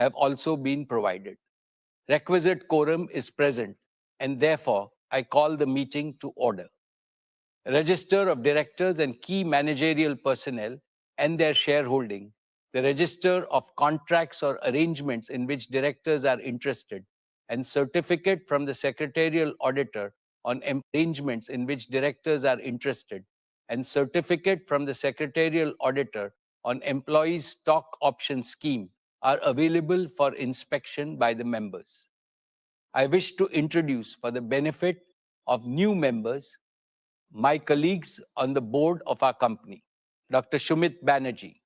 have also been provided. Requisite quorum is present, and therefore I call the meeting to order. Register of directors and key managerial personnel and their shareholding, the register of contracts or arrangements in which directors are interested, and certificate from the secretarial auditor on arrangements in which directors are interested, and certificate from the secretarial auditor on employees' stock option scheme are available for inspection by the members. I wish to introduce, for the benefit of new members, my colleagues on the board of our company: Dr. Shumit Banerjee,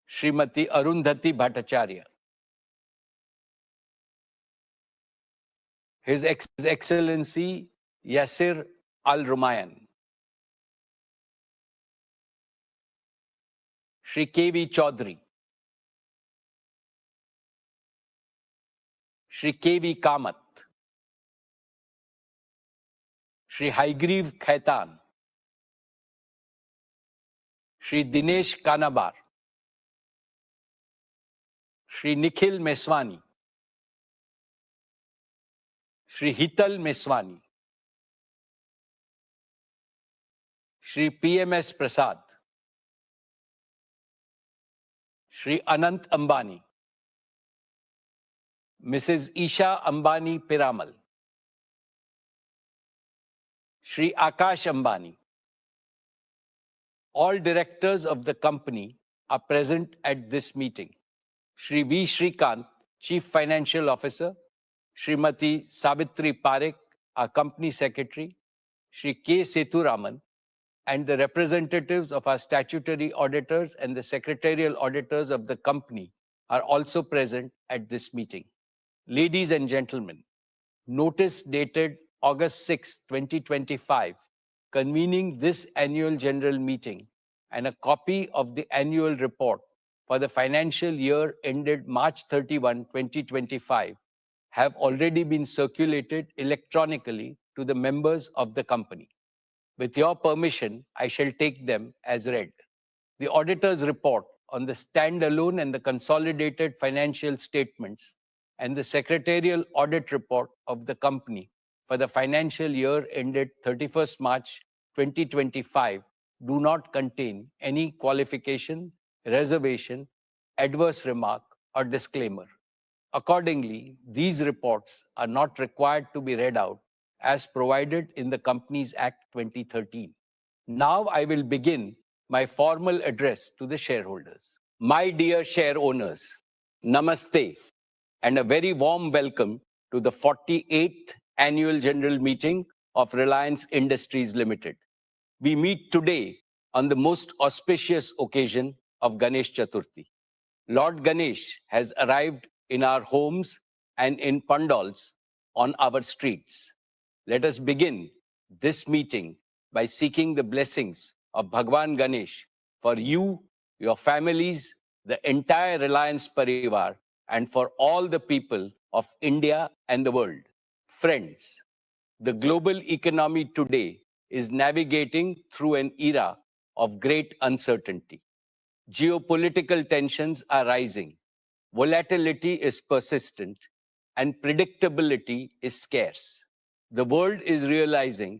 Srimati Arundhati Bhattacharya, His Excellency Yasir Al-Rumayyan, Shri K.V. Chaudhary, Shri K.V. Kamath, Shri Haigriv Khaitan, Shri Dinesh Kanabar, Shri Nikhil Meswani, Shri Hital Meswani, Shri PMS Prasad, Shri Anant Ambani, Mrs. Isha Ambani Piramal, Shri Akash Ambani. All directors of the company are present at this meeting. Shri V. Shrikant, Chief Financial Officer, Srimati Savitri Parekh, our Company Secretary, Shri K. Sethuraman, and the representatives of our statutory auditors and the secretarial auditors of the company are also present at this meeting. Ladies and gentlemen, notice dated August 6, 2025, convening this annual general meeting and a copy of the annual report for the financial year ended March 31, 2025, have already been circulated electronically to the members of the company. With your permission, I shall take them as read. The auditor's report on the standalone and the consolidated financial statements and the secretarial audit report of the company for the financial year ended 31st March 2025 do not contain any qualification, reservation, adverse remark, or disclaimer. Accordingly, these reports are not required to be read out as provided in the Companies Act 2013. Now I will begin my formal address to the shareholders. My dear share owners, Namaste, and a very warm welcome to the 48th Annual General Meeting of Reliance Industries Limited. We meet today on the most auspicious occasion of Ganesh Chaturthi. Lord Ganesh has arrived in our homes and in pandals on our streets. Let us begin this meeting by seeking the blessings of Bhagwan Ganesh for you, your families, the entire Reliance Parivar, and for all the people of India and the world. Friends, the global economy today is navigating through an era of great uncertainty. Geopolitical tensions are rising, volatility is persistent, and predictability is scarce. The world is realizing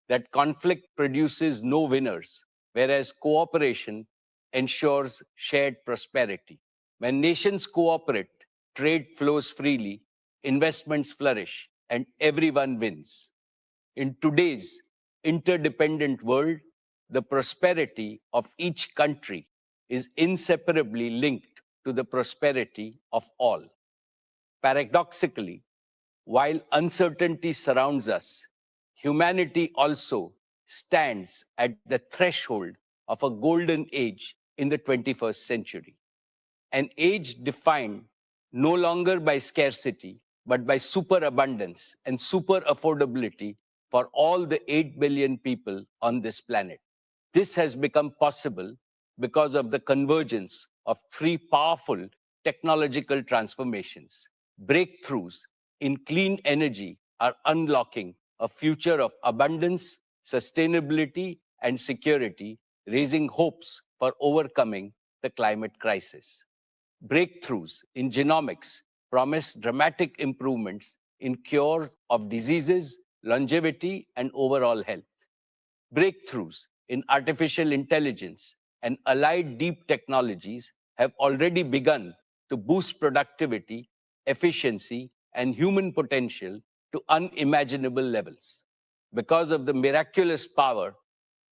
that conflict produces no winners, whereas cooperation ensures shared prosperity. When nations cooperate, trade flows freely, investments flourish, and everyone wins. In today's interdependent world, the prosperity of each country is inseparably linked to the prosperity of all. Paradoxically, while uncertainty surrounds us, humanity also stands at the threshold of a golden age in the 21st century. An age defined no longer by scarcity, but by superabundance and super affordability for all the 8 billion people on this planet. This has become possible because of the convergence of three powerful technological transformations. Breakthroughs in clean energy are unlocking a future of abundance, sustainability, and security, raising hopes for overcoming the climate crisis. Breakthroughs in genomics promise dramatic improvements in cure of diseases, longevity, and overall health. Breakthroughs in artificial intelligence and allied deep technologies have already begun to boost productivity, efficiency, and human potential to unimaginable levels. Because of the miraculous power,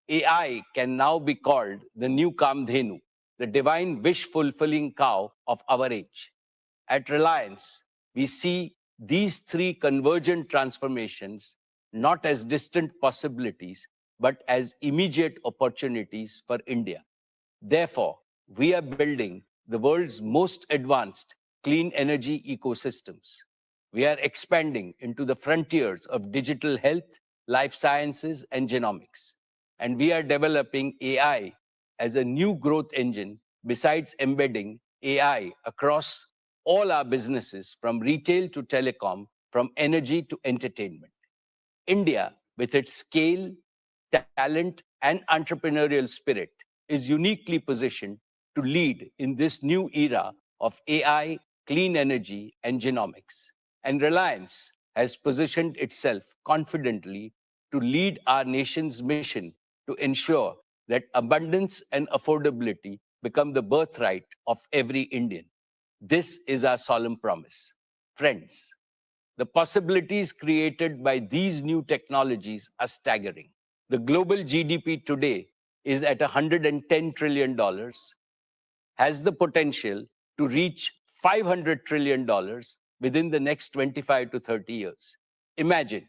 AI can now be called the new Kamdhenu, the divine wish-fulfilling cow of our age. At Reliance, we see these three convergent transformations not as distant possibilities, but as immediate opportunities for India. Therefore, we are building the world's most advanced clean energy ecosystems. We are expanding into the frontiers of digital health, life sciences, and genomics. And we are developing AI as a new growth engine besides embedding AI across all our businesses from retail to telecom, from energy to entertainment. India, with its scale, talent, and entrepreneurial spirit, is uniquely positioned to lead in this new era of AI, clean energy, and genomics. And Reliance has positioned itself confidently to lead our nation's mission to ensure that abundance and affordability become the birthright of every Indian. This is our solemn promise. Friends, the possibilities created by these new technologies are staggering. The global GDP today is at $110 trillion, has the potential to reach $500 trillion within the next 25 to 30 years. Imagine,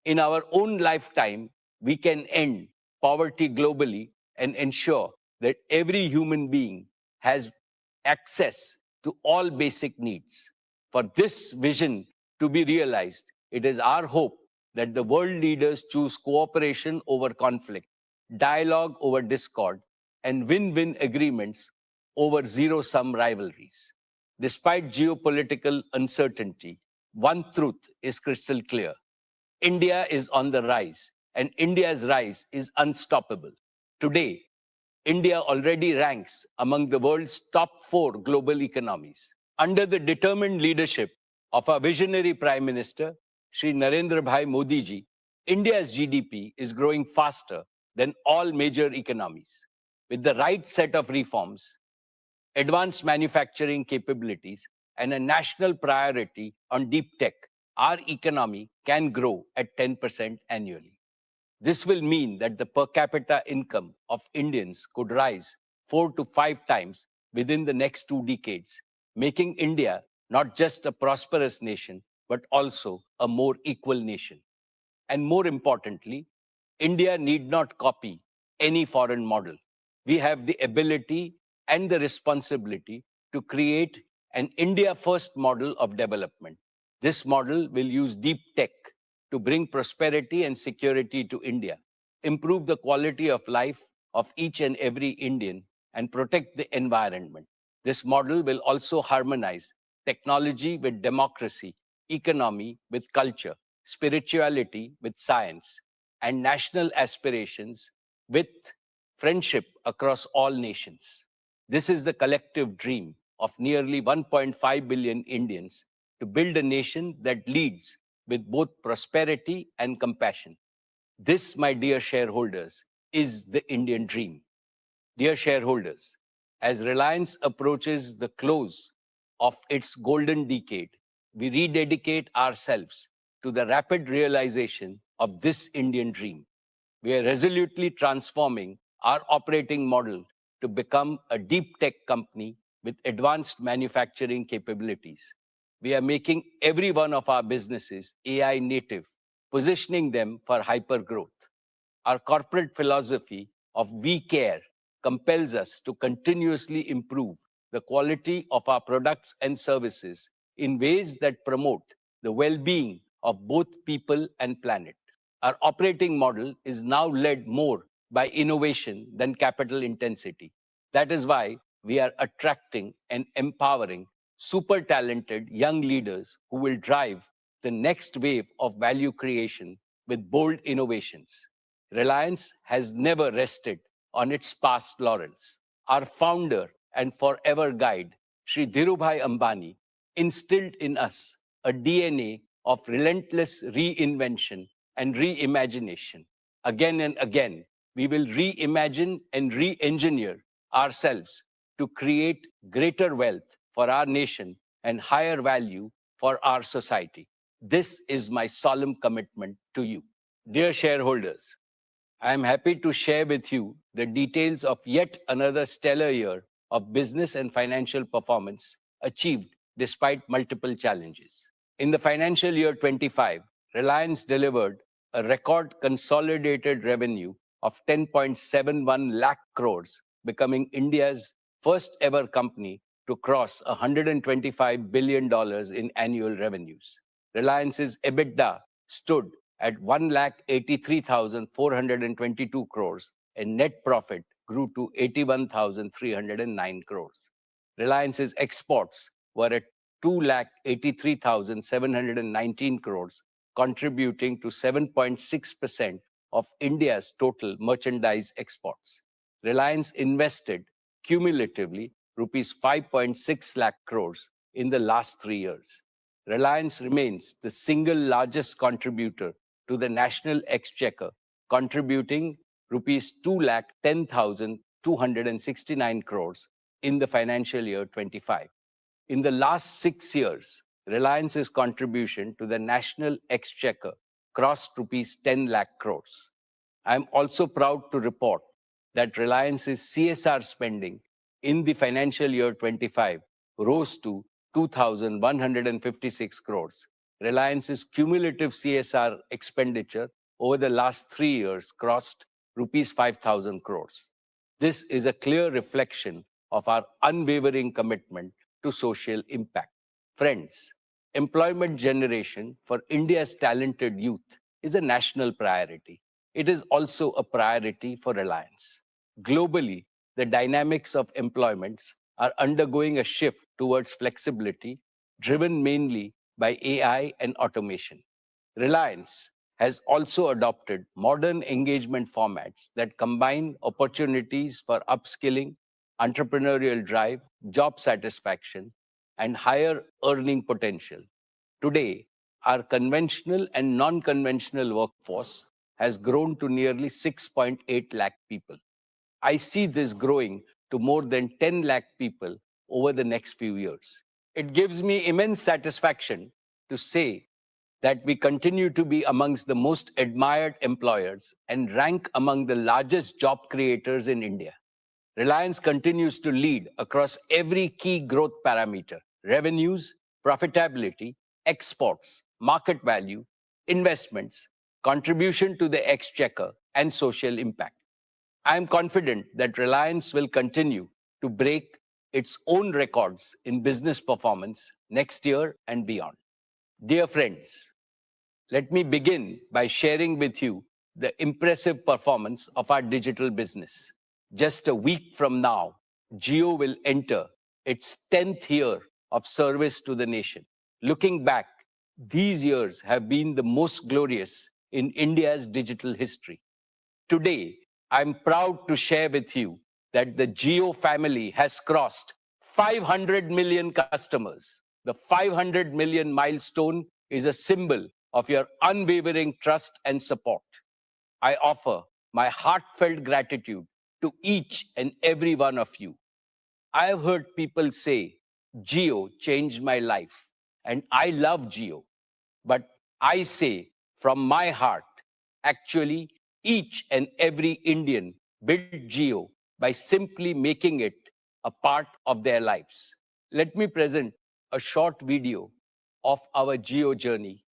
in our own lifetime, we can end poverty globally and ensure that every human being has access to all basic needs. For this vision to be realized, it is our hope that the world leaders choose cooperation over conflict, dialogue over discord, and win-win agreements over zero-sum rivalries. Despite geopolitical uncertainty, one truth is crystal clear. India is on the rise, and India's rise is unstoppable. Today, India already ranks among the world's top 4 global economies. Under the determined leadership of our visionary Prime Minister, Shri Narendra Bhai Modi ji, India's GDP is growing faster than all major economies. With the right set of reforms, advanced manufacturing capabilities, and a national priority on deep tech, our economy can grow at 10% annually. This will mean that the per capita income of Indians could rise 4 to 5 times within the next 2 decades, making India not just a prosperous nation, but also a more equal nation. And more importantly, India need not copy any foreign model. We have the ability and the responsibility to create an India-first model of development. This model will use deep tech to bring prosperity and security to India, improve the quality of life of each and every Indian, and protect the environment. This model will also harmonize technology with democracy, economy with culture, spirituality with science, and national aspirations with friendship across all nations. This is the collective dream of nearly 1.5 billion Indians to build a nation that leads with both prosperity and compassion. This, my dear shareholders, is the Indian dream. Dear shareholders, as Reliance approaches the close of its golden decade, we rededicate ourselves to the rapid realization of this Indian dream. We are resolutely transforming our operating model to become a deep tech company with advanced manufacturing capabilities. We are making every one of our businesses AI native, positioning them for hyper growth. Our corporate philosophy of we care compels us to continuously improve the quality of our products and services in ways that promote the well-being of both people and planet. Our operating model is now led more by innovation than capital intensity. That is why we are attracting and empowering super talented young leaders who will drive the next wave of value creation with bold innovations. Reliance has never rested on its past laurels. Our founder, and forever guide, Shri Dhirubhai Ambani, instilled in us a DNA of relentless reinvention and reimagination. Again and again, we will reimagine and re-engineer ourselves to create greater wealth for our nation and higher value for our society. This is my solemn commitment to you. Dear shareholders, I am happy to share with you the details of yet another stellar year of business and financial performance achieved despite multiple challenges. In the financial year 25, Reliance delivered a record consolidated revenue of 10.71 lakh crores, becoming India's first ever company to cross $125 billion in annual revenues. Reliance's EBITDA stood at 1,83,422 crores and net profit grew to 81,309 crores. Reliance's exports were at 2,83,719 crores, contributing to 7.6% of India's total merchandise exports. Reliance invested cumulatively rupees 5.6 lakh crores in the last 3 years. Reliance remains the single largest contributor to the national exchequer, contributing rupees 2,10,269 crores in the financial year 25. In the last 6 years, Reliance's contribution to the national exchequer crossed rupees 10 lakh crores. I am also proud to report that Reliance's CSR spending in the financial year 25 rose to 2,156 crores. Reliance's cumulative CSR expenditure over the last 3 years crossed rupees 5,000 crores. This is a clear reflection of our unwavering commitment to social impact. Friends, employment generation for India's talented youth is a national priority. It is also a priority for Reliance. Globally, the dynamics of employments are undergoing a shift towards flexibility, driven mainly by AI and automation. Reliance has also adopted modern engagement formats that combine opportunities for upskilling, entrepreneurial drive, job satisfaction, and higher earning potential. Today, our conventional and non-conventional workforce has grown to nearly 6.8 lakh people. I see this growing to more than 10 lakh people over the next few years. It gives me immense satisfaction to say that we continue to be amongst the most admired employers and rank among the largest job creators in India. Reliance continues to lead across every key growth parameter: revenues, profitability, exports, market value, investments, contribution to the exchequer, and social impact. I am confident that Reliance will continue to break its own records in business performance next year and beyond. Dear friends, let me begin by sharing with you the impressive performance of our digital business. Just a week from now, Jio will enter its 10th year of service to the nation. Looking back, these years have been the most glorious in India's digital history. Today, I'm proud to share with you that the Jio family has crossed 500 million customers. The 500 million milestone is a symbol of your unwavering trust and support. I offer my heartfelt gratitude to each and every one of you. I have heard people say, Jio changed my life, and I love Jio. But I say from my heart, actually, each and every Indian built Jio by simply making it a part of their lives. Let me present a short video of our Jio journey,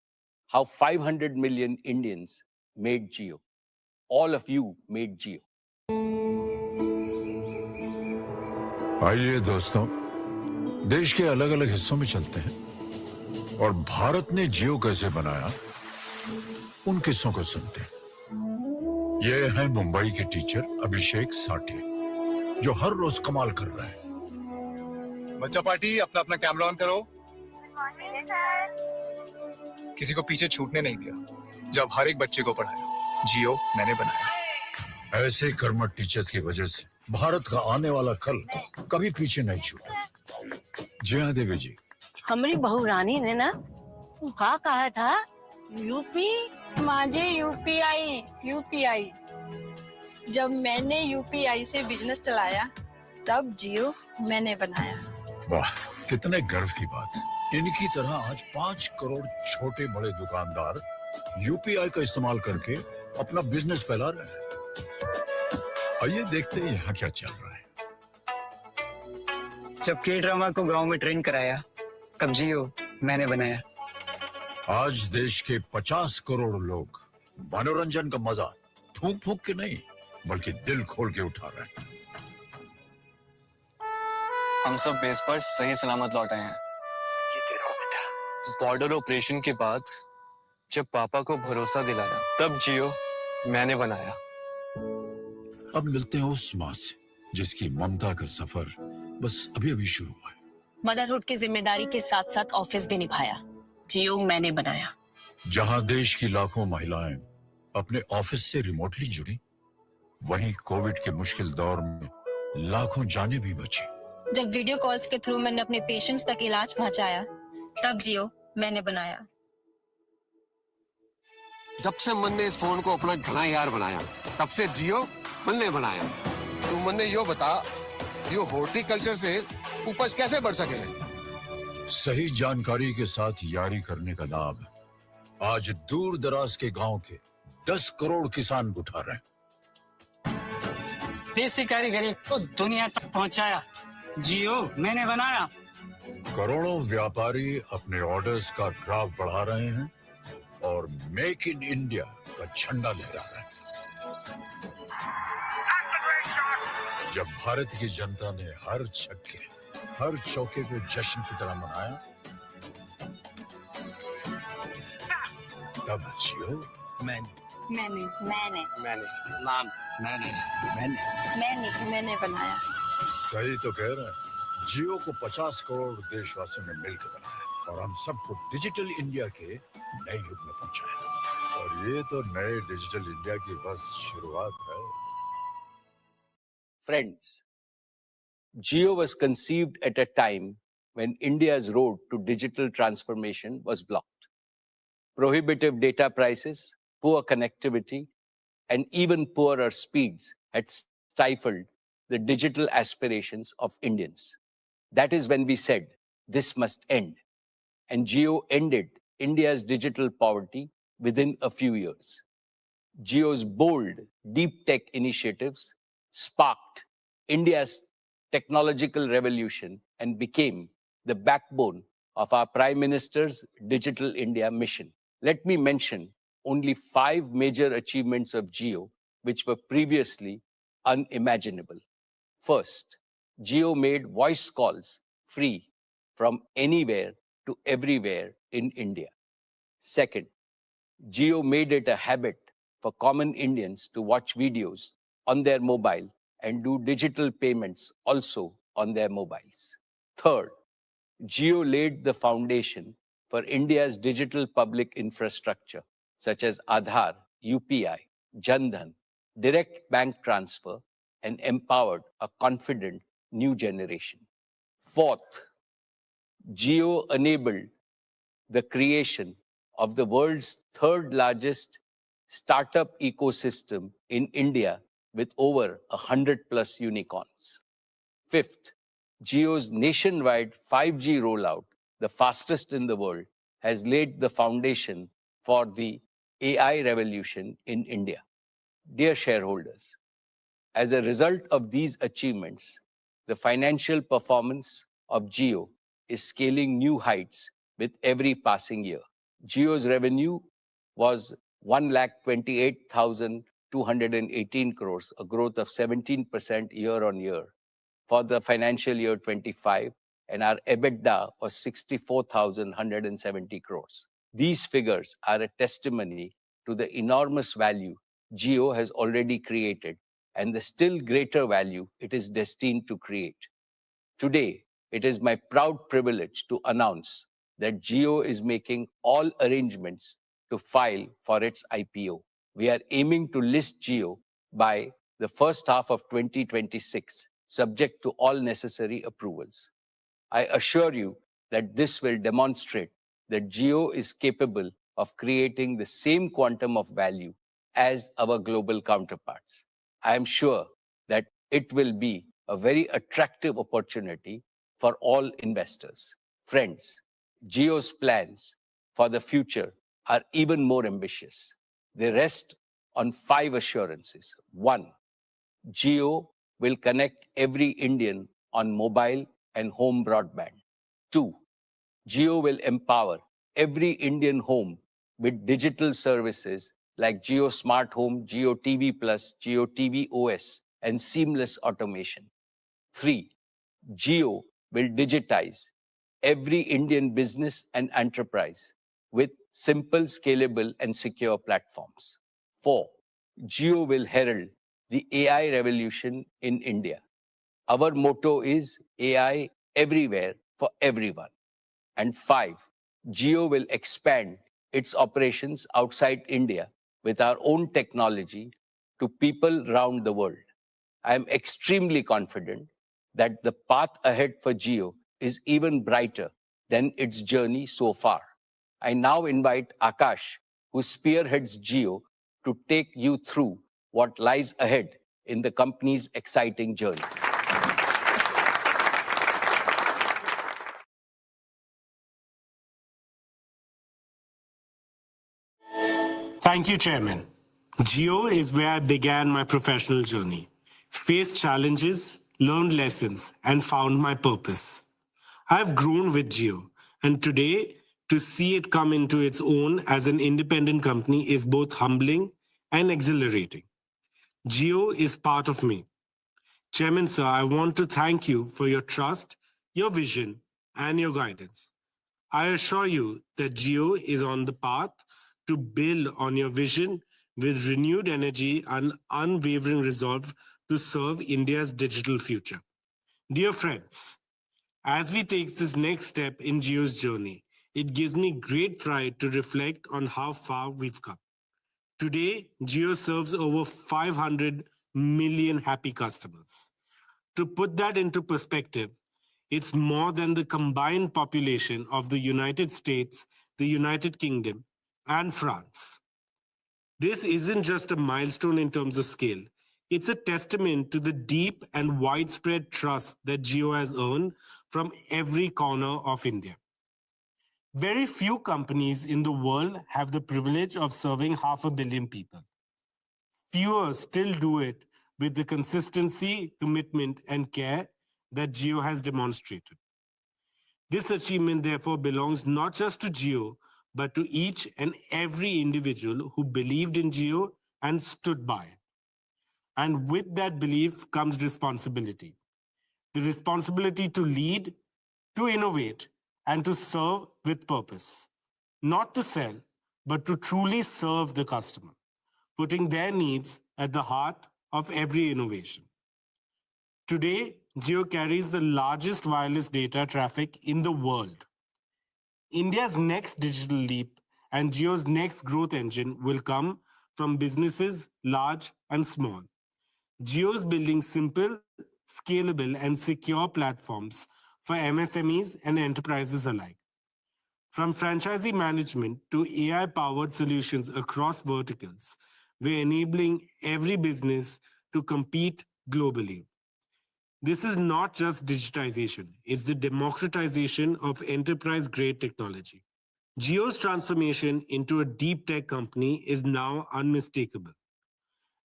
how 500 million Indians made Jio. All of you made Jio. आइए दोस्तों, देश के अलग अलग हिस्सों में चलते हैं और भारत ने जियो कैसे बनाया उन किस्सों को सुनते हैं। ये है मुंबई के टीचर अभिषेक साठे, जो हर रोज कमाल कर रहा है। बच्चा पार्टी, अपना अपना कैमरा ऑन करो। किसी को पीछे छूटने नहीं दिया जब हर एक बच्चे को पढ़ाया। जियो मैंने बनाया। ऐसे कर्मठ टीचर्स की वजह से भारत का आने वाला कल कभी पीछे नहीं छूटा। जी हाँ देवी जी। हमारी बहू रानी ने ना का कहा था यूपी माझे यूपीआई यूपीआई जब मैंने यूपीआई से बिजनेस चलाया तब जियो मैंने बनाया। वाह, कितने गर्व की बात। इनकी तरह आज 5 करोड़ छोटे बड़े दुकानदार यूपीआई का इस्तेमाल करके अपना बिजनेस फैला रहे हैं। आइए देखते हैं यहाँ क्या चल रहा है। जब के ड्रामा को गांव में ट्रेन कराया तब जियो मैंने बनाया। आज देश के 50 करोड़ लोग मनोरंजन का मजा फूंक फूंक के नहीं बल्कि दिल खोल के उठा रहे हैं। हम सब बेस पर सही सलामत लौट आए हैं। ये तेरा बेटा। बॉर्डर ऑपरेशन के बाद जब पापा को भरोसा दिलाया तब जियो मैंने बनाया। अब मिलते हैं उस माँ से जिसकी ममता का सफर बस अभी अभी शुरू हुआ है। मदरहुड की जिम्मेदारी के साथ साथ ऑफिस भी निभाया। जियो मैंने बनाया। जहां देश की लाखों महिलाएं अपने ऑफिस से रिमोटली जुड़ी, वहीं कोविड के मुश्किल दौर में लाखों जानें भी बची। जब वीडियो कॉल्स के थ्रू मैंने अपने पेशेंट्स तक इलाज पहुंचाया तब जियो मैंने बनाया। जब से मन ने इस फोन को अपना घना यार बनाया तब से जियो मन ने बनाया। तू मन ने यो बता, यो हॉर्टिकल्चर से उपज कैसे बढ़ सके? सही जानकारी के साथ यारी करने का लाभ आज दूर दराज के गांव के 10 करोड़ किसान उठा रहे हैं। देसी कारीगरी को दुनिया तक पहुंचाया जियो मैंने बनाया। करोड़ों व्यापारी अपने ऑर्डर्स का ग्राफ बढ़ा रहे हैं और मेक इन इंडिया का झंडा लहरा रहे हैं। जब भारत की जनता ने हर छक्के हर चौके को जश्न की तरह मनाया तब जियो मैंने मैंने नाम मैंने बनाया। सही तो कह रहे हैं। जियो को 50 करोड़ देशवासियों ने मिलकर बनाया और हम सबको डिजिटल इंडिया के नए युग में पहुंचाया। और ये तो नए डिजिटल इंडिया की बस शुरुआत है। Friends, Jio was conceived at a time when India's road to digital transformation was blocked. Prohibitive data prices, poor connectivity, and even poorer speeds had stifled the digital aspirations of Indians. That is when we said, this must end. And Jio ended India's digital poverty within a few years. Jio's bold, deep tech initiatives sparked India's technological revolution and became the backbone of our Prime Minister's Digital India mission. Let me mention only 5 major achievements of Jio, which were previously unimaginable. First, Jio made voice calls free from anywhere to everywhere in India. Second, Jio made it a habit for common Indians to watch videos on their mobile and do digital payments also on their mobiles. Third, Jio laid the foundation for India's digital public infrastructure, such as Aadhaar, UPI, Jan Dhan, direct bank transfer, and empowered a confident new generation. Fourth, Jio enabled the creation of the world's third largest startup ecosystem in India with over 100+ unicorns. Fifth, Jio's nationwide 5G rollout, the fastest in the world, has laid the foundation for the AI revolution in India. Dear shareholders, as a result of these achievements, the financial performance of Jio is scaling new heights with every passing year. Jio's revenue was 1,28,218 crores, a growth of 17% year on year for the financial year 25, and our EBITDA was 64,170 crores. These figures are a testimony to the enormous value Jio has already created and the still greater value it is destined to create. Today, it is my proud privilege to announce that Jio is making all arrangements to file for its IPO. We are aiming to list Jio by the first half of 2026, subject to all necessary approvals. I assure you that this will demonstrate that Jio is capable of creating the same quantum of value as our global counterparts. I am sure that it will be a very attractive opportunity for all investors. Friends, Jio's plans for the future are even more ambitious. They rest on 5 assurances. 1, Jio will connect every Indian on mobile and home broadband. 2, Jio will empower every Indian home with digital services like Jio Smart Home, Jio TV Plus, Jio TV OS, and seamless automation. 3, Jio will digitize every Indian business and enterprise with simple, scalable, and secure platforms. 4, Jio will herald the AI revolution in India. Our motto is AI everywhere for everyone. And 5, Jio will expand its operations outside India with our own technology to people around the world. I am extremely confident that the path ahead for Jio is even brighter than its journey so far. I now invite Akash, who spearheads Jio, to take you through what lies ahead in the company's exciting journey. Thank you, Chairman. Jio is where I began my professional journey, faced challenges, learned lessons, and found my purpose. I've grown with Jio, and today, to see it come into its own as an independent company is both humbling and exhilarating. Jio is part of me. Chairman, sir, I want to thank you for your trust, your vision, and your guidance. I assure you that Jio is on the path to build on your vision with renewed energy and unwavering resolve to serve India's digital future. Dear friends, as we take this next step in Jio's journey, it gives me great pride to reflect on how far we've come. Today, Jio serves over 500 million happy customers. To put that into perspective, it's more than the combined population of the United States, the United Kingdom, and France. This isn't just a milestone in terms of scale. It's a testament to the deep and widespread trust that Jio has earned from every corner of India. Very few companies in the world have the privilege of serving 500 million people. Fewer still do it with the consistency, commitment, and care that Jio has demonstrated. This achievement, therefore, belongs not just to Jio, but to each and every individual who believed in Jio and stood by it. And with that belief comes responsibility. The responsibility to lead, to innovate, and to serve with purpose. Not to sell, but to truly serve the customer, putting their needs at the heart of every innovation. Today, Jio carries the largest wireless data traffic in the world. India's next digital leap and Jio's next growth engine will come from businesses large and small. Jio is building simple, scalable, and secure platforms for MSMEs and enterprises alike. From franchisee management to AI-powered solutions across verticals, we're enabling every business to compete globally. This is not just digitization, it's the democratization of enterprise-grade technology. Jio's transformation into a deep tech company is now unmistakable.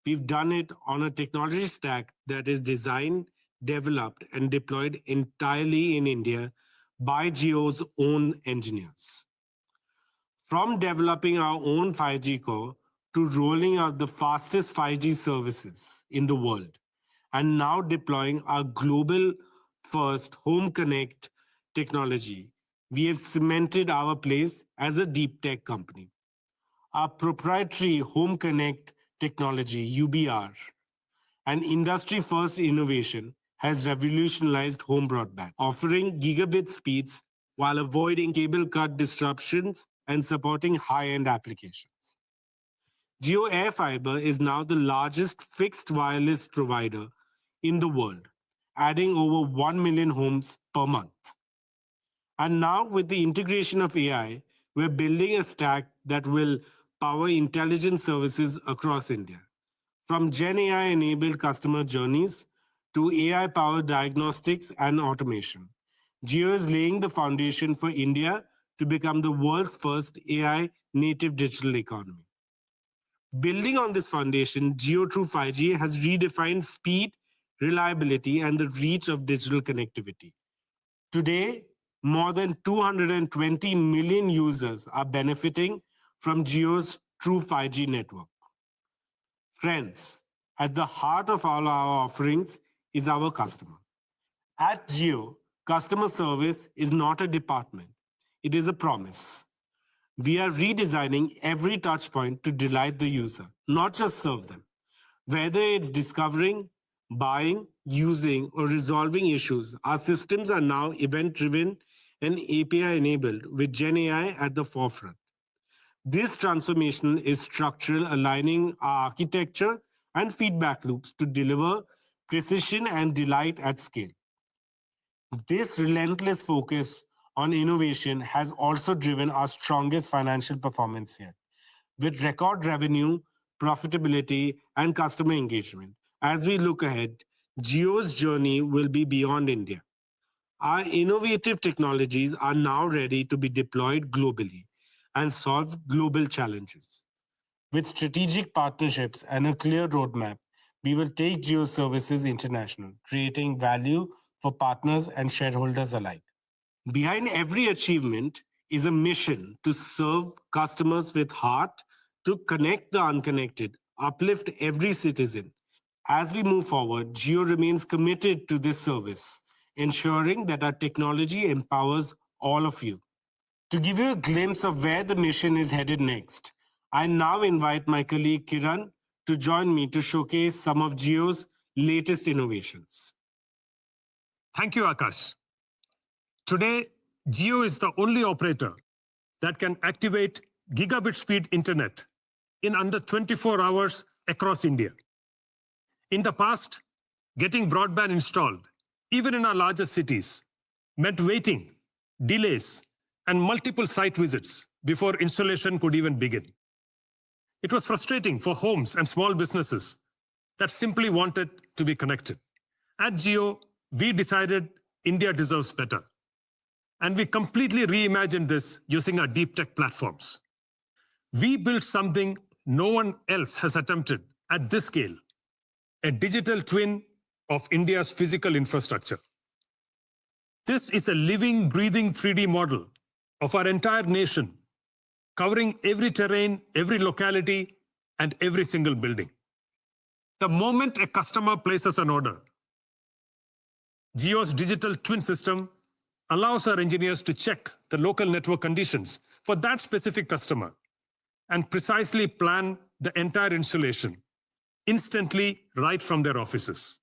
We've done it on a technology stack that is designed, developed, and deployed entirely in India by Jio's own engineers. From developing our own 5G core to rolling out the fastest 5G services in the world, and now deploying our global first Home Connect technology, we have cemented our place as a deep tech company. Our proprietary Home Connect technology, UBR, an industry-first innovation, has revolutionized home broadband, offering gigabit speeds while avoiding cable cut disruptions and supporting high-end applications. Jio AirFiber is now the largest fixed wireless provider in the world, adding over 1 million homes per month. And now with the integration of AI, we're building a stack that will power intelligent services across India. From Gen AI-enabled customer journeys to AI-powered diagnostics and automation, Jio is laying the foundation for India to become the world's first AI-native digital economy. Building on this foundation, Jio through 5G has redefined speed, reliability, and the reach of digital connectivity. Today, more than 220 million users are benefiting from Jio's true 5G network. Friends, at the heart of all our offerings is our customer. At Jio, customer service is not a department, it is a promise. We are redesigning every touchpoint to delight the user, not just serve them. Whether it's discovering, buying, using, or resolving issues, our systems are now event-driven and API-enabled with Gen AI at the forefront. This transformation is structural, aligning our architecture and feedback loops to deliver precision and delight at scale. This relentless focus on innovation has also driven our strongest financial performance yet, with record revenue, profitability, and customer engagement. As we look ahead, Jio's journey will be beyond India. Our innovative technologies are now ready to be deployed globally and solve global challenges. With strategic partnerships and a clear roadmap, we will take Jio services international, creating value for partners and shareholders alike. Behind every achievement is a mission to serve customers with heart, to connect the unconnected, uplift every citizen. As we move forward, Jio remains committed to this service, ensuring that our technology empowers all of you. To give you a glimpse of where the mission is headed next, I now invite my colleague Kiran to join me to showcase some of Jio's latest innovations. Thank you, Akash. Today, Jio is the only operator that can activate gigabit speed internet in under 24 hours across India. In the past, getting broadband installed, even in our largest cities, meant waiting, delays, and multiple site visits before installation could even begin. It was frustrating for homes and small businesses that simply wanted to be connected. At Jio, we decided India deserves better. And we completely reimagined this using our deep tech platforms. We built something no one else has attempted at this scale, a digital twin of India's physical infrastructure. This is a living, breathing 3D model of our entire nation, covering every terrain, every locality, and every single building. The moment a customer places an order, Jio's digital twin system allows our engineers to check the local network conditions for that specific customer and precisely plan the entire installation instantly right from their offices.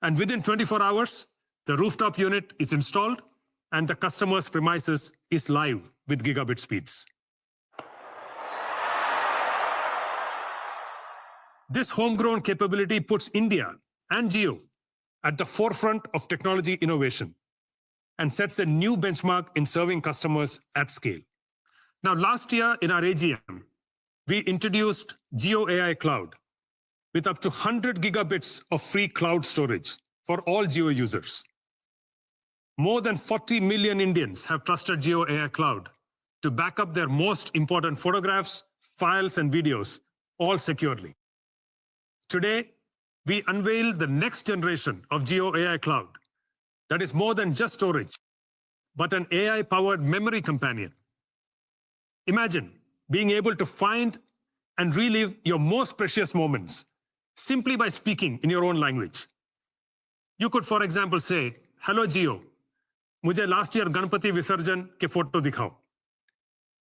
And within 24 hours, the rooftop unit is installed and the customer's premises is live with gigabit speeds. This homegrown capability puts India and Jio at the forefront of technology innovation and sets a new benchmark in serving customers at scale. Now, last year in our AGM, we introduced Jio AI Cloud with up to 100 gigabits of free cloud storage for all Jio users. More than 40 million Indians have trusted Jio AI Cloud to back up their most important photographs, files, and videos, all securely. Today, we unveil the next generation of Jio AI Cloud that is more than just storage, but an AI-powered memory companion. Imagine being able to find and relive your most precious moments simply by speaking in your own language. You could, for example, say, "Hello, Jio, मुझे last year Ganpati Visarjan के photo दिखाओ."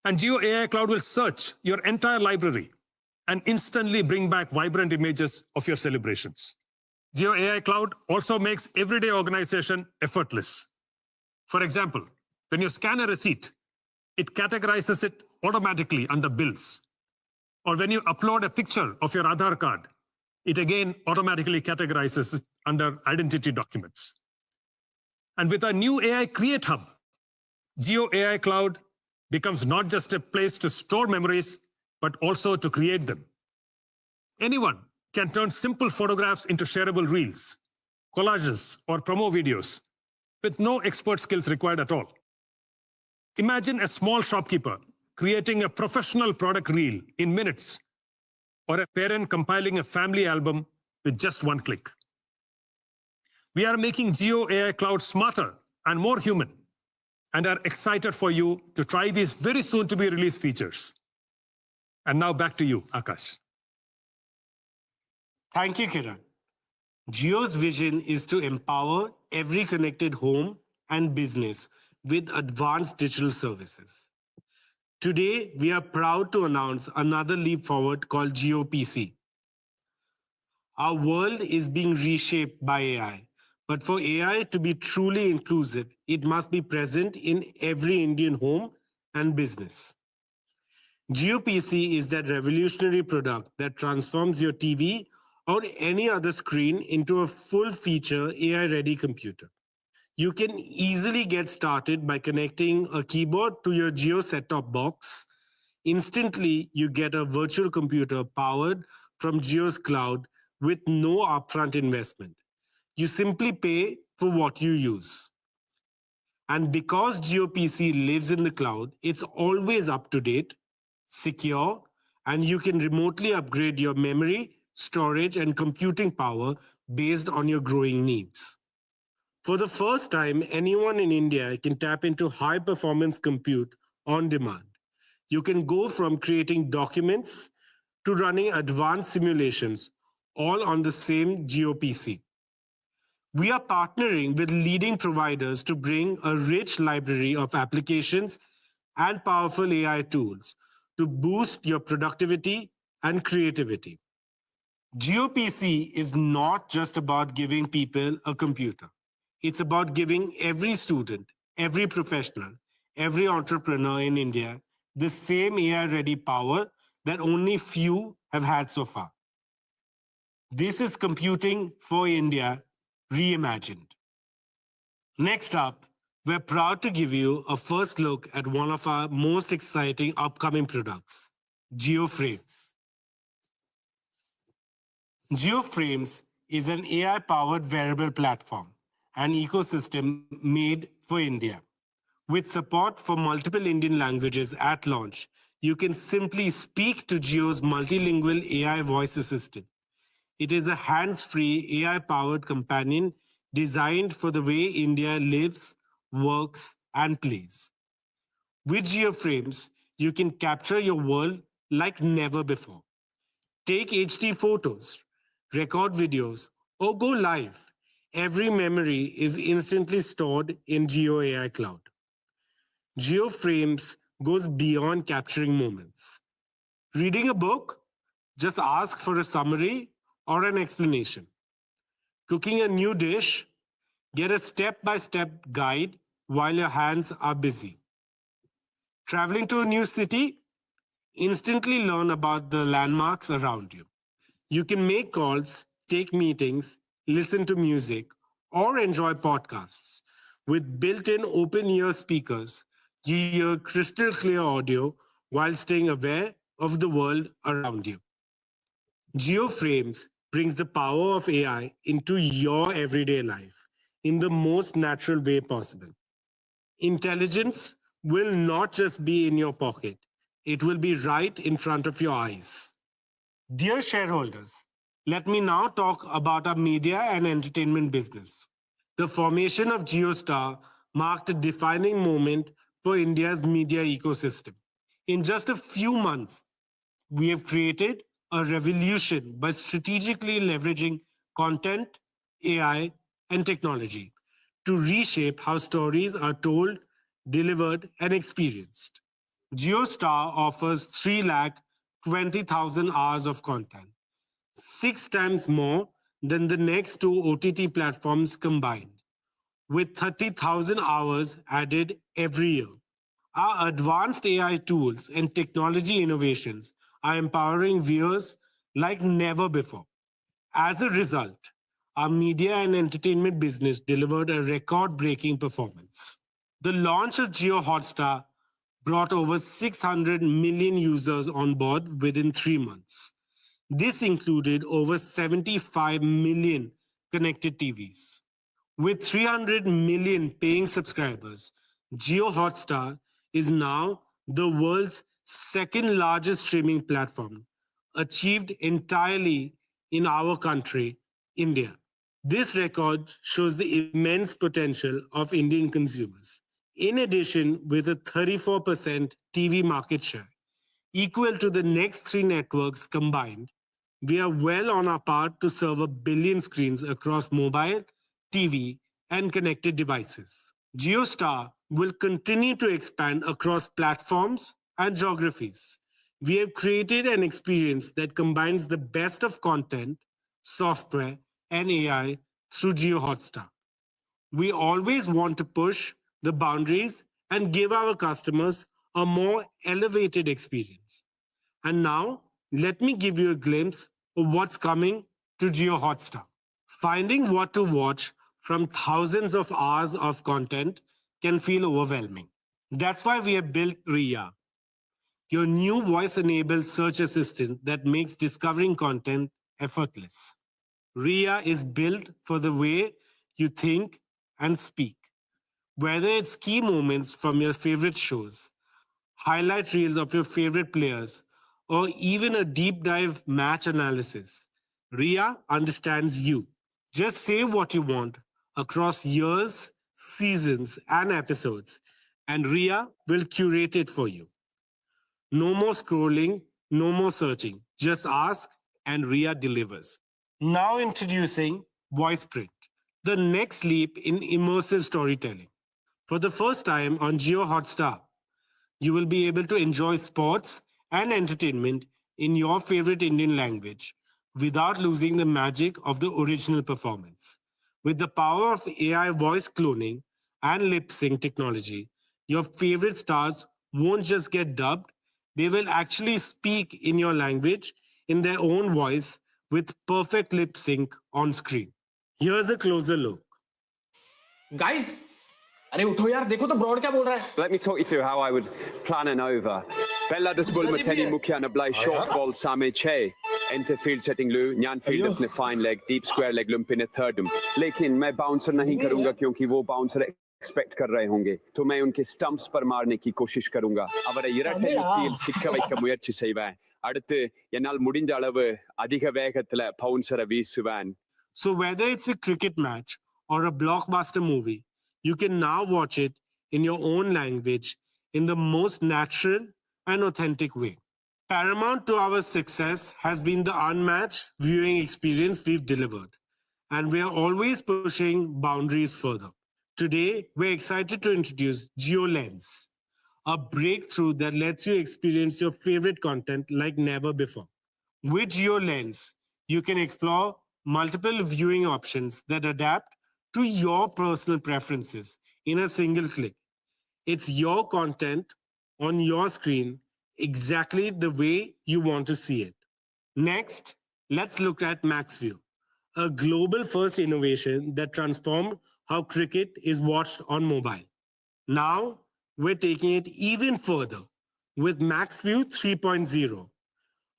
And Jio AI Cloud will search your entire library and instantly bring back vibrant images of your celebrations. Jio AI Cloud also makes everyday organization effortless. For example, when you scan a receipt, it categorizes it automatically under bills. or when you upload a picture of your Aadhaar card, it again automatically categorizes it under identity documents. And with our new AI Create Hub, Jio AI Cloud becomes not just a place to store memories, but also to create them. Anyone can turn simple photographs into shareable reels, collages, or promo videos with no expert skills required at all. Imagine a small shopkeeper creating a professional product reel in minutes, or a parent compiling a family album with just one click. We are making Jio AI Cloud smarter and more human, and are excited for you to try these very soon to be released features. And now back to you, Akash. Thank you, Kiran. Jio's vision is to empower every connected home and business with advanced digital services. Today, we are proud to announce another leap forward called Jio PC. Our world is being reshaped by AI, but for AI to be truly inclusive, it must be present in every Indian home and business. Jio PC is that revolutionary product that transforms your TV or any other screen into a full-feature AI-ready computer. You can easily get started by connecting a keyboard to your Jio set-top box. Instantly, you get a virtual computer powered from Jio's cloud with no upfront investment. You simply pay for what you use. And because Jio PC lives in the cloud, it's always up to date, secure, and you can remotely upgrade your memory, storage, and computing power based on your growing needs. For the first time, anyone in India can tap into high-performance compute on demand. You can go from creating documents to running advanced simulations, all on the same Jio PC. We are partnering with leading providers to bring a rich library of applications and powerful AI tools to boost your productivity and creativity. Jio PC is not just about giving people a computer. It's about giving every student, every professional, every entrepreneur in India the same AI-ready power that only few have had so far. This is computing for India reimagined. Next up, we're proud to give you a first look at one of our most exciting upcoming products, Jio Frames. Jio Frames is an AI-powered wearable platform, an ecosystem made for India. With support for multiple Indian languages at launch, you can simply speak to Jio's multilingual AI voice assistant. It is a hands-free AI-powered companion designed for the way India lives, works, and plays. With Jio Frames, you can capture your world like never before. Take HD photos, record videos, or go live. Every memory is instantly stored in Jio AI Cloud. Jio Frames goes beyond capturing moments. Reading a book? Just ask for a summary or an explanation. Cooking a new dish? Get a step-by-step guide while your hands are busy. Traveling to a new city? Instantly learn about the landmarks around you. You can make calls, take meetings, listen to music, or enjoy podcasts. With built-in open-ear speakers, you hear crystal clear audio while staying aware of the world around you. Jio Frames brings the power of AI into your everyday life in the most natural way possible. Intelligence will not just be in your pocket, it will be right in front of your eyes. Dear shareholders, let me now talk about our media and entertainment business. The formation of JioStar marked a defining moment for India's media ecosystem. In just a few months, we have created a revolution by strategically leveraging content, AI, and technology to reshape how stories are told, delivered, and experienced. JioStar offers 320,000 hours of content, 6 times more than the next 2 OTT platforms combined, with 30,000 hours added every year. Our advanced AI tools and technology innovations are empowering viewers like never before. As a result, our media and entertainment business delivered a record-breaking performance. The launch of Jio Hotstar brought over 600 million users on board within 3 months. This included over 75 million connected TVs. With 300 million paying subscribers, Jio Hotstar is now the world's second largest streaming platform, achieved entirely in our country, India. This record shows the immense potential of Indian consumers. In addition, with a 34% TV market share, equal to the next 3 networks combined, we are well on our path to serve 1 billion screens across mobile, TV, and connected devices. JioStar will continue to expand across platforms and geographies. We have created an experience that combines the best of content, software, and AI through Jio Hotstar. We always want to push the boundaries and give our customers a more elevated experience. And now, let me give you a glimpse of what's coming to Jio Hotstar. Finding what to watch from thousands of hours of content can feel overwhelming. That's why we have built RIA, your new voice-enabled search assistant that makes discovering content effortless. RIA is built for the way you think and speak. Whether it's key moments from your favorite shows, highlight reels of your favorite players, or even a deep dive match analysis, RIA understands you. Just say what you want across years, seasons, and episodes, and RIA will curate it for you. No more scrolling, no more searching. Just ask and RIA delivers. Now introducing VoicePrint, the next leap in immersive storytelling. For the first time on Jio Hotstar, you will be able to enjoy sports and entertainment in your favorite Indian language without losing the magic of the original performance. With the power of AI voice cloning and lip sync technology, your favorite stars won't just get dubbed, they will actually speak in your language in their own voice with perfect lip sync on screen. Here's a closer look. Guys, अरे उठो यार, देखो तो broad क्या बोल रहा है. Let me talk you through how I would plan an over. Bella desbull mateni mukhya na blai short ball same che. Enter field setting lu, nyan fielders ne fine leg, deep square leg lump in a thirdum. लेकिन मैं bouncer नहीं करूँगा क्योंकि वो bouncer expect कर रहे होंगे. तो मैं उनके stumps पर मारने की कोशिश करूँगा. அவரை இரட்டையில் சிக்க வைக்க முயற்சி செய்வேன். அடுத்து என்னால் முடிந்த அளவு அதிக வேகத்துல bouncer வீசுவேன். So whether it's a cricket match or a blockbuster movie, you can now watch it in your own language in the most natural and authentic way. Paramount to our success has been the unmatched viewing experience we've delivered, and we are always pushing boundaries further. Today, we're excited to introduce Jio Lens, a breakthrough that lets you experience your favorite content like never before. With Jio Lens, you can explore multiple viewing options that adapt to your personal preferences in a single click. It's your content on your screen exactly the way you want to see it. Next, let's look at MaxView, a global first innovation that transformed how cricket is watched on mobile. Now, we're taking it even further with MaxView 3.0,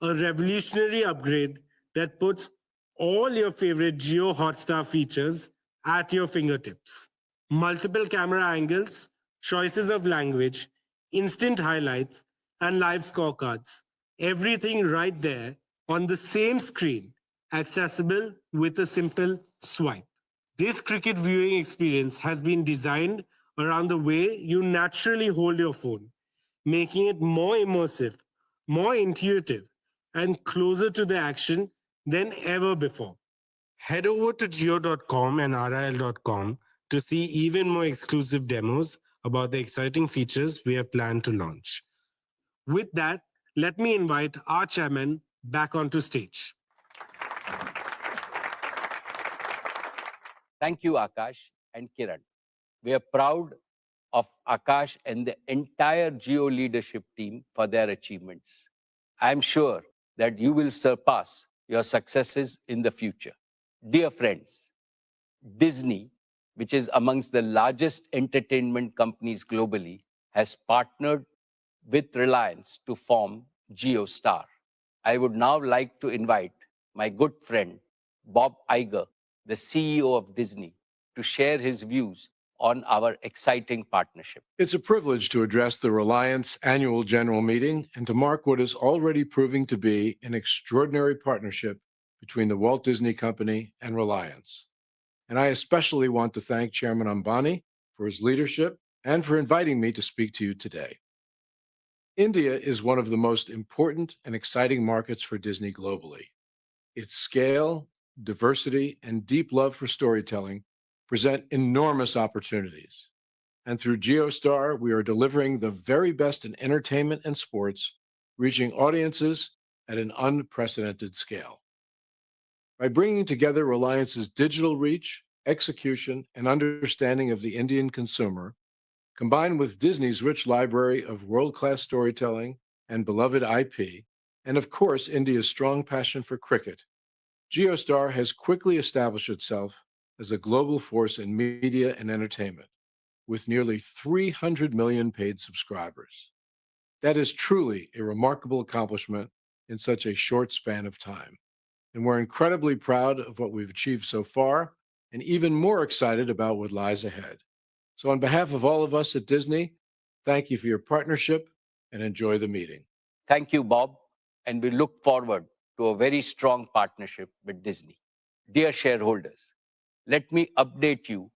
a revolutionary upgrade that puts all your favorite Jio Hotstar features at your fingertips. Multiple camera angles, choices of language, instant highlights, and live scorecards. Everything right there on the same screen, accessible with a simple swipe. This cricket viewing experience has been designed around the way you naturally hold your phone, making it more immersive, more intuitive, and closer to the action than ever before. Head over to jio.com and RIL.com to see even more exclusive demos about the exciting features we have planned to launch. With that, let me invite our chairman back onto stage. Thank you, Akash and Kiran. We are proud of Akash and the entire Jio leadership team for their achievements. I am sure that you will surpass your successes in the future. Dear friends, Disney, which is amongst the largest entertainment companies globally, has partnered with Reliance to form JioStar. I would now like to invite my good friend, Bob Iger, the CEO of Disney, to share his views on our exciting partnership. It's a privilege to address the Reliance annual general meeting and to mark what is already proving to be an extraordinary partnership between the Walt Disney Company and Reliance. And I especially want to thank Chairman Ambani for his leadership and for inviting me to speak to you today. India is one of the most important and exciting markets for Disney globally. Its scale, diversity, and deep love for storytelling present enormous opportunities. And through JioStar, we are delivering the very best in entertainment and sports, reaching audiences at an unprecedented scale. By bringing together Reliance's digital reach, execution, and understanding of the Indian consumer, combined with Disney's rich library of world-class storytelling and beloved IP, and of course, India's strong passion for cricket, JioStar has quickly established itself as a global force in media and entertainment, with nearly 300 million paid subscribers. That is truly a remarkable accomplishment in such a short span of time. And we're incredibly proud of what we've achieved so far, and even more excited about what lies ahead. So on behalf of all of us at Disney, thank you for your partnership and enjoy the meeting. Thank you, Bob, and we look forward to a very strong partnership with Disney. Dear shareholders, let me update you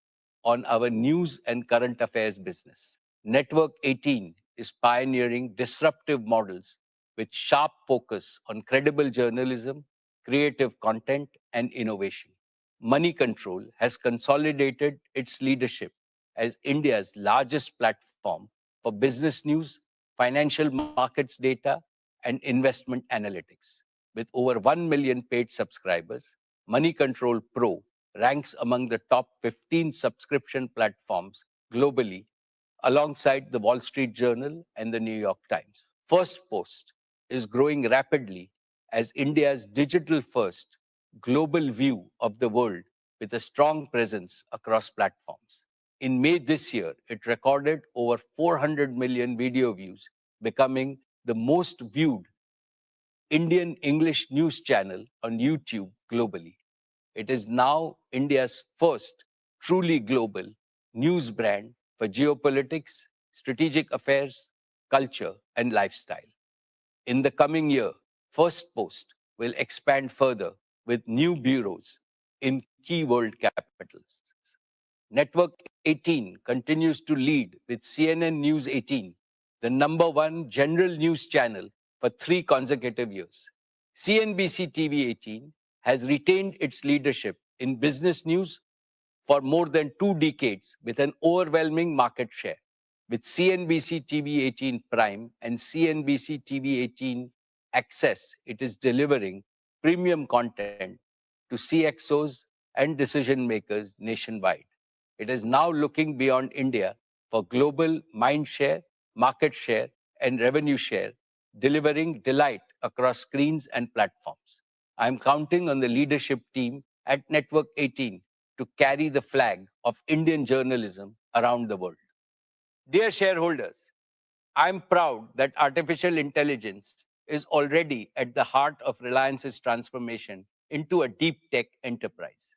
on our news and current affairs business. Network 18 is pioneering disruptive models with sharp focus on credible journalism, creative content, and innovation. Money Control has consolidated its leadership as India's largest platform for business news, financial markets data, and investment analytics. With over 1 million paid subscribers, Money Control Pro ranks among the top 15 subscription platforms globally, alongside the Wall Street Journal and the New York Times. First Post is growing rapidly as India's digital-first global view of the world with a strong presence across platforms. In May this year, it recorded over 400 million video views, becoming the most viewed Indian English news channel on YouTube globally. It is now India's first truly global news brand for geopolitics, strategic affairs, culture, and lifestyle. In the coming year, First Post will expand further with new bureaus in key world capitals. Network 18 continues to lead with CNN News 18, the #1 general news channel for 3 consecutive years. CNBC TV 18 has retained its leadership in business news for more than 2 decades with an overwhelming market share. With CNBC TV 18 Prime and CNBC TV 18 Access, it is delivering premium content to CXOs and decision makers nationwide. It is now looking beyond India for global mind share, market share, and revenue share, delivering delight across screens and platforms. I am counting on the leadership team at Network 18 to carry the flag of Indian journalism around the world. Dear shareholders, I am proud that artificial intelligence is already at the heart of Reliance's transformation into a deep tech enterprise.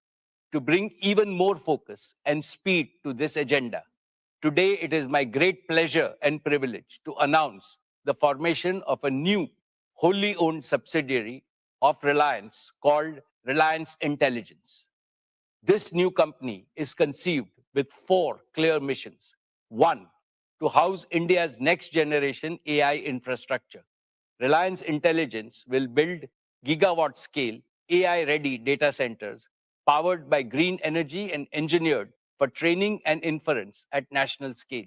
To bring even more focus and speed to this agenda, today it is my great pleasure and privilege to announce the formation of a new wholly owned subsidiary of Reliance called Reliance Intelligence. This new company is conceived with 4 clear missions. 1, to house India's next generation AI infrastructure. Reliance Intelligence will build gigawatt scale AI-ready data centers powered by green energy and engineered for training and inference at national scale.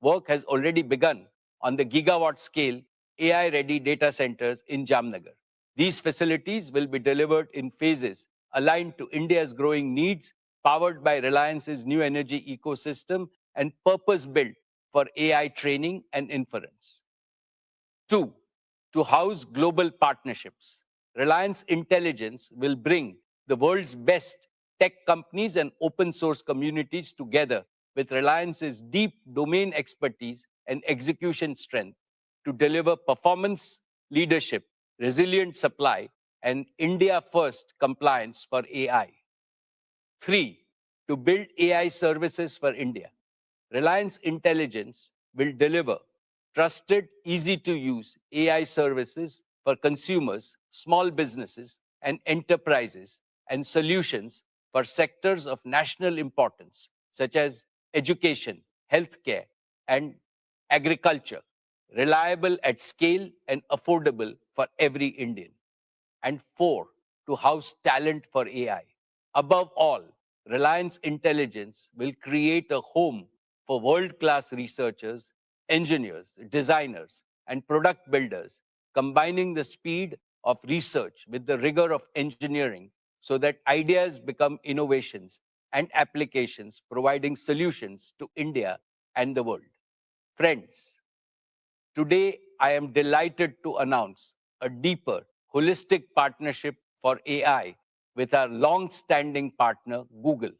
Work has already begun on the gigawatt scale AI-ready data centers in Jamnagar. These facilities will be delivered in phases aligned to India's growing needs, powered by Reliance's new energy ecosystem and purpose-built for AI training and inference. 2, to house global partnerships. Reliance Intelligence will bring the world's best tech companies and open source communities together with Reliance's deep domain expertise and execution strength to deliver performance, leadership, resilient supply, and India-first compliance for AI. 3. To build AI services for India. Reliance Intelligence will deliver trusted, easy-to-use AI services for consumers, small businesses, and enterprises, and solutions for sectors of national importance, such as education, healthcare, and agriculture, reliable at scale and affordable for every Indian. And 4, to house talent for AI. Above all, Reliance Intelligence will create a home for world-class researchers, engineers, designers, and product builders, combining the speed of research with the rigor of engineering so that ideas become innovations and applications, providing solutions to India and the world. Friends, today I am delighted to announce a deeper, holistic partnership for AI with our long-standing partner, Google.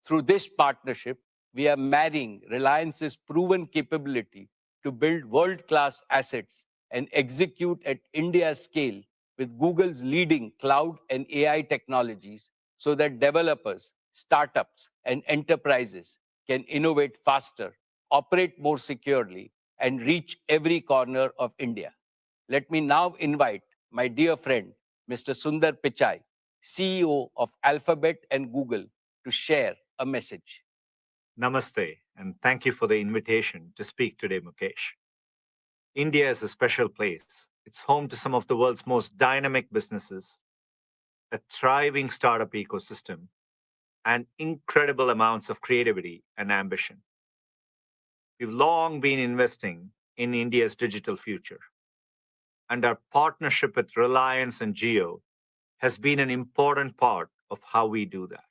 Through this partnership, we are marrying Reliance's proven capability to build world-class assets and execute at India's scale with Google's leading cloud and AI technologies so that developers, startups, and enterprises can innovate faster, operate more securely, and reach every corner of India. Let me now invite my dear friend, Mr. Sundar Pichai, CEO of Alphabet and Google, to share a message. Namaste, and thank you for the invitation to speak today, Mukesh. India is a special place. It's home to some of the world's most dynamic businesses, a thriving startup ecosystem, and incredible amounts of creativity and ambition. We've long been investing in India's digital future, and our partnership with Reliance and Jio has been an important part of how we do that.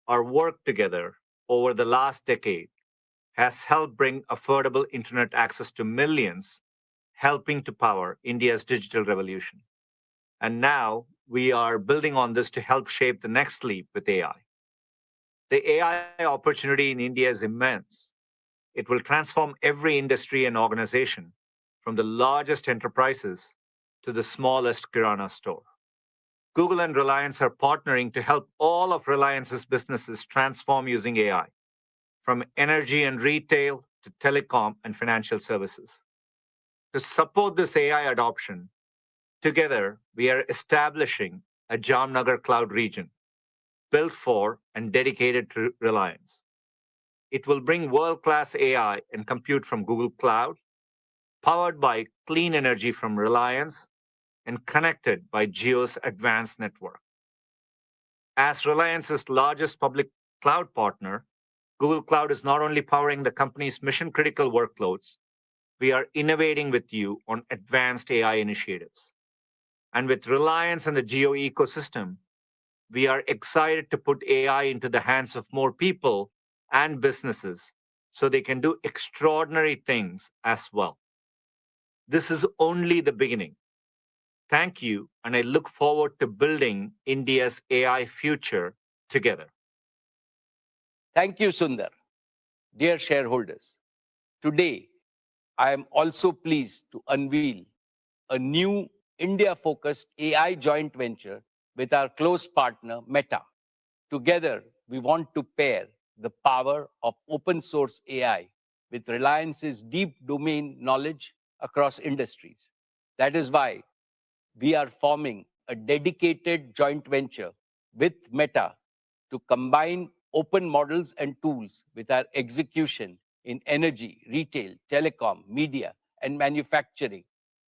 Our work together over the last decade has helped bring affordable internet access to millions, helping to power India's digital revolution. And now we are building on this to help shape the next leap with AI. The AI opportunity in India is immense. It will transform every industry and organization, from the largest enterprises to the smallest kirana store. Google and Reliance are partnering to help all of Reliance's businesses transform using AI, from energy and retail to telecom and financial services. To support this AI adoption, together we are establishing a Jamnagar Cloud region built for and dedicated to Reliance. It will bring world-class AI and compute from Google Cloud, powered by clean energy from Reliance, and connected by Jio's advanced network. As Reliance's largest public cloud partner, Google Cloud is not only powering the company's mission-critical workloads, we are innovating with you on advanced AI initiatives. And with Reliance and the Jio ecosystem, we are excited to put AI into the hands of more people and businesses so they can do extraordinary things as well. This is only the beginning. Thank you, and I look forward to building India's AI future together. Thank you, Sundar. Dear shareholders, today I am also pleased to unveil a new India-focused AI joint venture with our close partner, Meta. Together, we want to pair the power of open source AI with Reliance's deep domain knowledge across industries. That is why we are forming a dedicated joint venture with Meta to combine open models and tools with our execution in energy, retail, telecom, media, and manufacturing,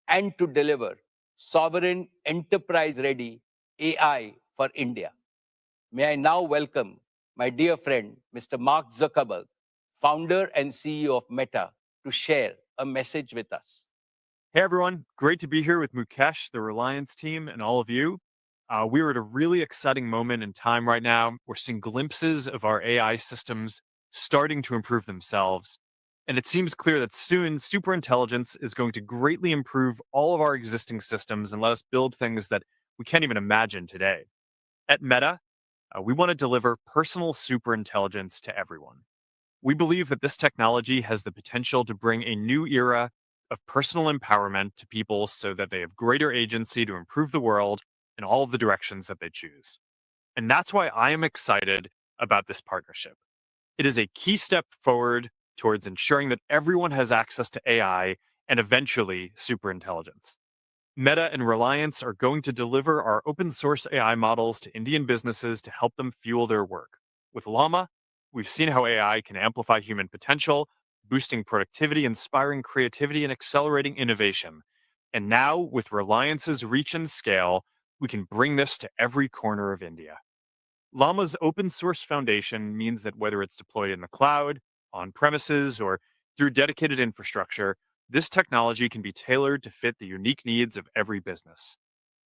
and to deliver sovereign, enterprise-ready AI for India. May I now welcome my dear friend, Mr. Mark Zuckerberg, founder and CEO of Meta, to share a message with us. Hey everyone, great to be here with Mukesh, the Reliance team, and all of you. We're at a really exciting moment in time right now. We're seeing glimpses of our AI systems starting to improve themselves. And it seems clear that soon superintelligence is going to greatly improve all of our existing systems and let us build things that we can't even imagine today. At Meta, we want to deliver personal superintelligence to everyone. We believe that this technology has the potential to bring a new era of personal empowerment to people so that they have greater agency to improve the world in all of the directions that they choose. And that's why I am excited about this partnership. It is a key step forward towards ensuring that everyone has access to AI and eventually superintelligence. Meta and Reliance are going to deliver our open source AI models to Indian businesses to help them fuel their work. With Llama, we've seen how AI can amplify human potential, boosting productivity, inspiring creativity, and accelerating innovation. And now, with Reliance's reach and scale, we can bring this to every corner of India. Llama's open source foundation means that whether it's deployed in the cloud, on premises, or through dedicated infrastructure, this technology can be tailored to fit the unique needs of every business,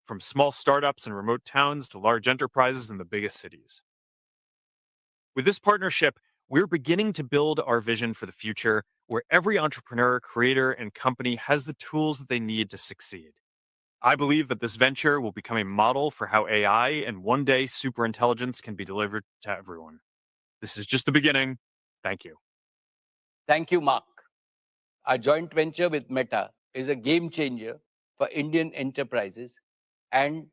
from small startups in remote towns to large enterprises in the biggest cities. With this partnership, we're beginning to build our vision for the future where every entrepreneur, creator, and company has the tools that they need to succeed. I believe that this venture will become a model for how AI and one day superintelligence can be delivered to everyone. This is just the beginning. Thank you. Thank you, Mark. Our joint venture with Meta is a game changer for Indian enterprises and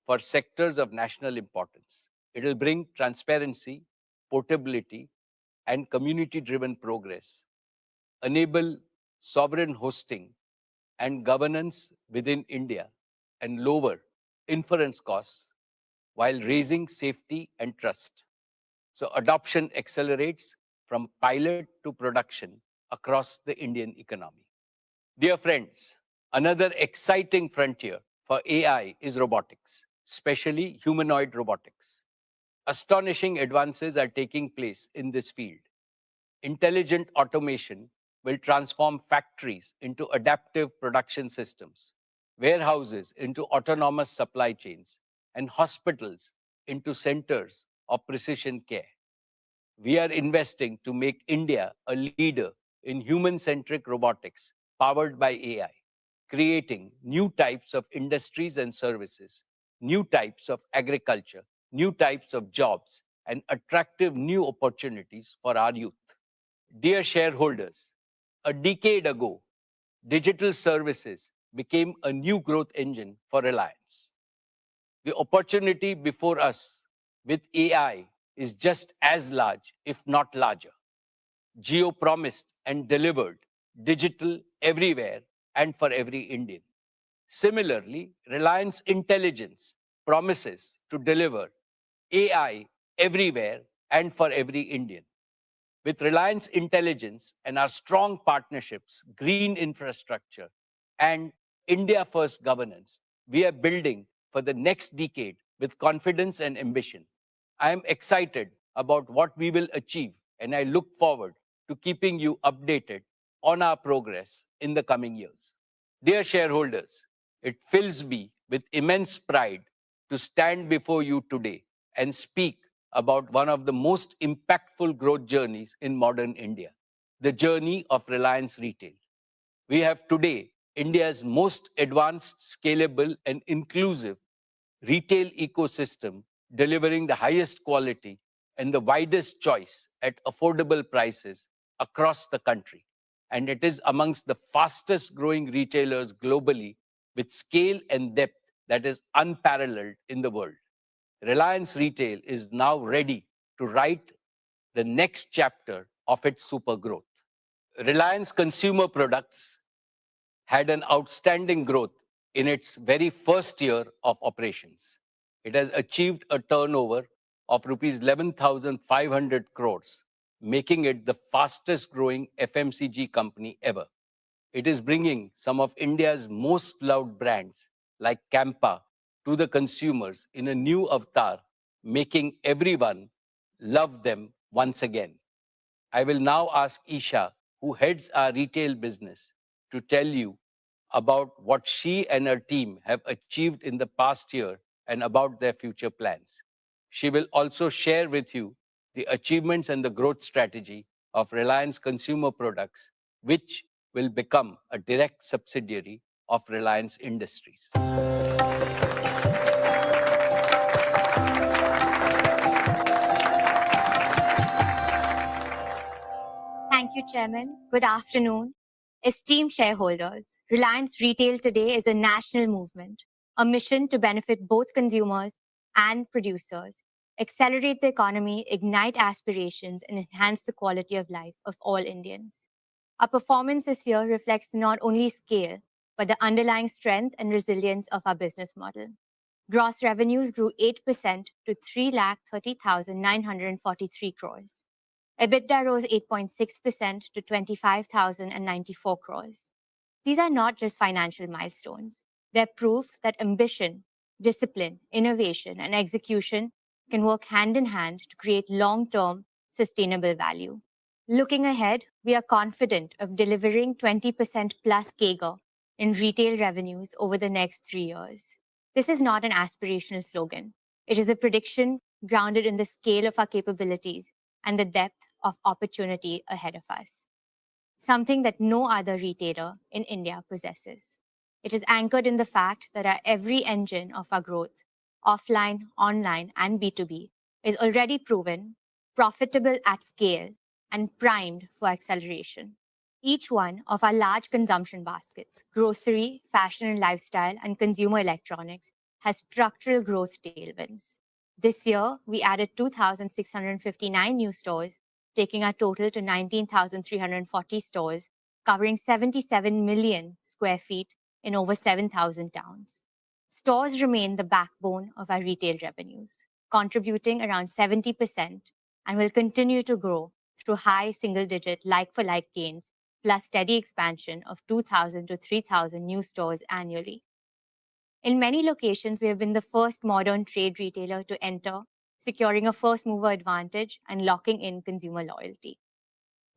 for sectors of national importance. It will bring transparency, portability, and community-driven progress, enable sovereign hosting and governance within India, and lower inference costs while raising safety and trust. So adoption accelerates from pilot to production across the Indian economy. Dear friends, another exciting frontier for AI is robotics, especially humanoid robotics. Astonishing advances are taking place in this field. Intelligent automation will transform factories into adaptive production systems, warehouses into autonomous supply chains, and hospitals into centers of precision care. We are investing to make India a leader in human-centric robotics powered by AI, creating new types of industries and services, new types of agriculture, new types of jobs, and attractive new opportunities for our youth. Dear shareholders, a decade ago, digital services became a new growth engine for Reliance. The opportunity before us with AI is just as large, if not larger. Jio promised and delivered digital everywhere and for every Indian. Similarly, Reliance Intelligence promises to deliver AI everywhere and for every Indian. With Reliance Intelligence and our strong partnerships, green infrastructure, and India First governance, we are building for the next decade with confidence and ambition. I am excited about what we will achieve, and I look forward to keeping you updated on our progress in the coming years. Dear shareholders, it fills me with immense pride to stand before you today and speak about one of the most impactful growth journeys in modern India, the journey of Reliance Retail. We have today India's most advanced, scalable, and inclusive retail ecosystem, delivering the highest quality and the widest choice at affordable prices across the country. And it is amongst the fastest growing retailers globally with scale and depth that is unparalleled in the world. Reliance Retail is now ready to write the next chapter of its super growth. Reliance Consumer Products had an outstanding growth in its very first year of operations. It has achieved a turnover of rupees 11,500 crores, making it the fastest growing FMCG company ever. It is bringing some of India's most loved brands like Campa to the consumers in a new avatar, making everyone love them once again. I will now ask Isha, who heads our retail business, to tell you about what she and her team have achieved in the past year and about their future plans. She will also share with you the achievements and the growth strategy of Reliance Consumer Products, which will become a direct subsidiary of Reliance Industries. Thank you, Chairman. Good afternoon. Esteemed shareholders, Reliance Retail today is a national movement, a mission to benefit both consumers and producers, accelerate the economy, ignite aspirations, and enhance the quality of life of all Indians. Our performance this year reflects not only scale, but the underlying strength and resilience of our business model. Gross revenues grew 8% to 3,30,943 crores. EBITDA rose 8.6% to 25,094 crores. These are not just financial milestones. They're proof that ambition, discipline, innovation, and execution can work hand in hand to create long-term sustainable value. Looking ahead, we are confident of delivering 20% plus CAGR in retail revenues over the next 3 years. This is not an aspirational slogan. It is a prediction grounded in the scale of our capabilities and the depth of opportunity ahead of us, something that no other retailer in India possesses. It is anchored in the fact that our every engine of our growth, offline, online, and B2B, is already proven, profitable at scale, and primed for acceleration. Each one of our large consumption baskets, grocery, fashion and lifestyle, and consumer electronics, has structural growth tailwinds. This year, we added 2,659 new stores, taking our total to 19,340 stores, covering 77 million square feet in over 7,000 towns. Stores remain the backbone of our retail revenues, contributing around 70% and will continue to grow through high single-digit like-for-like gains, plus steady expansion of 2,000 to 3,000 new stores annually. In many locations, we have been the first modern trade retailer to enter, securing a first-mover advantage and locking in consumer loyalty.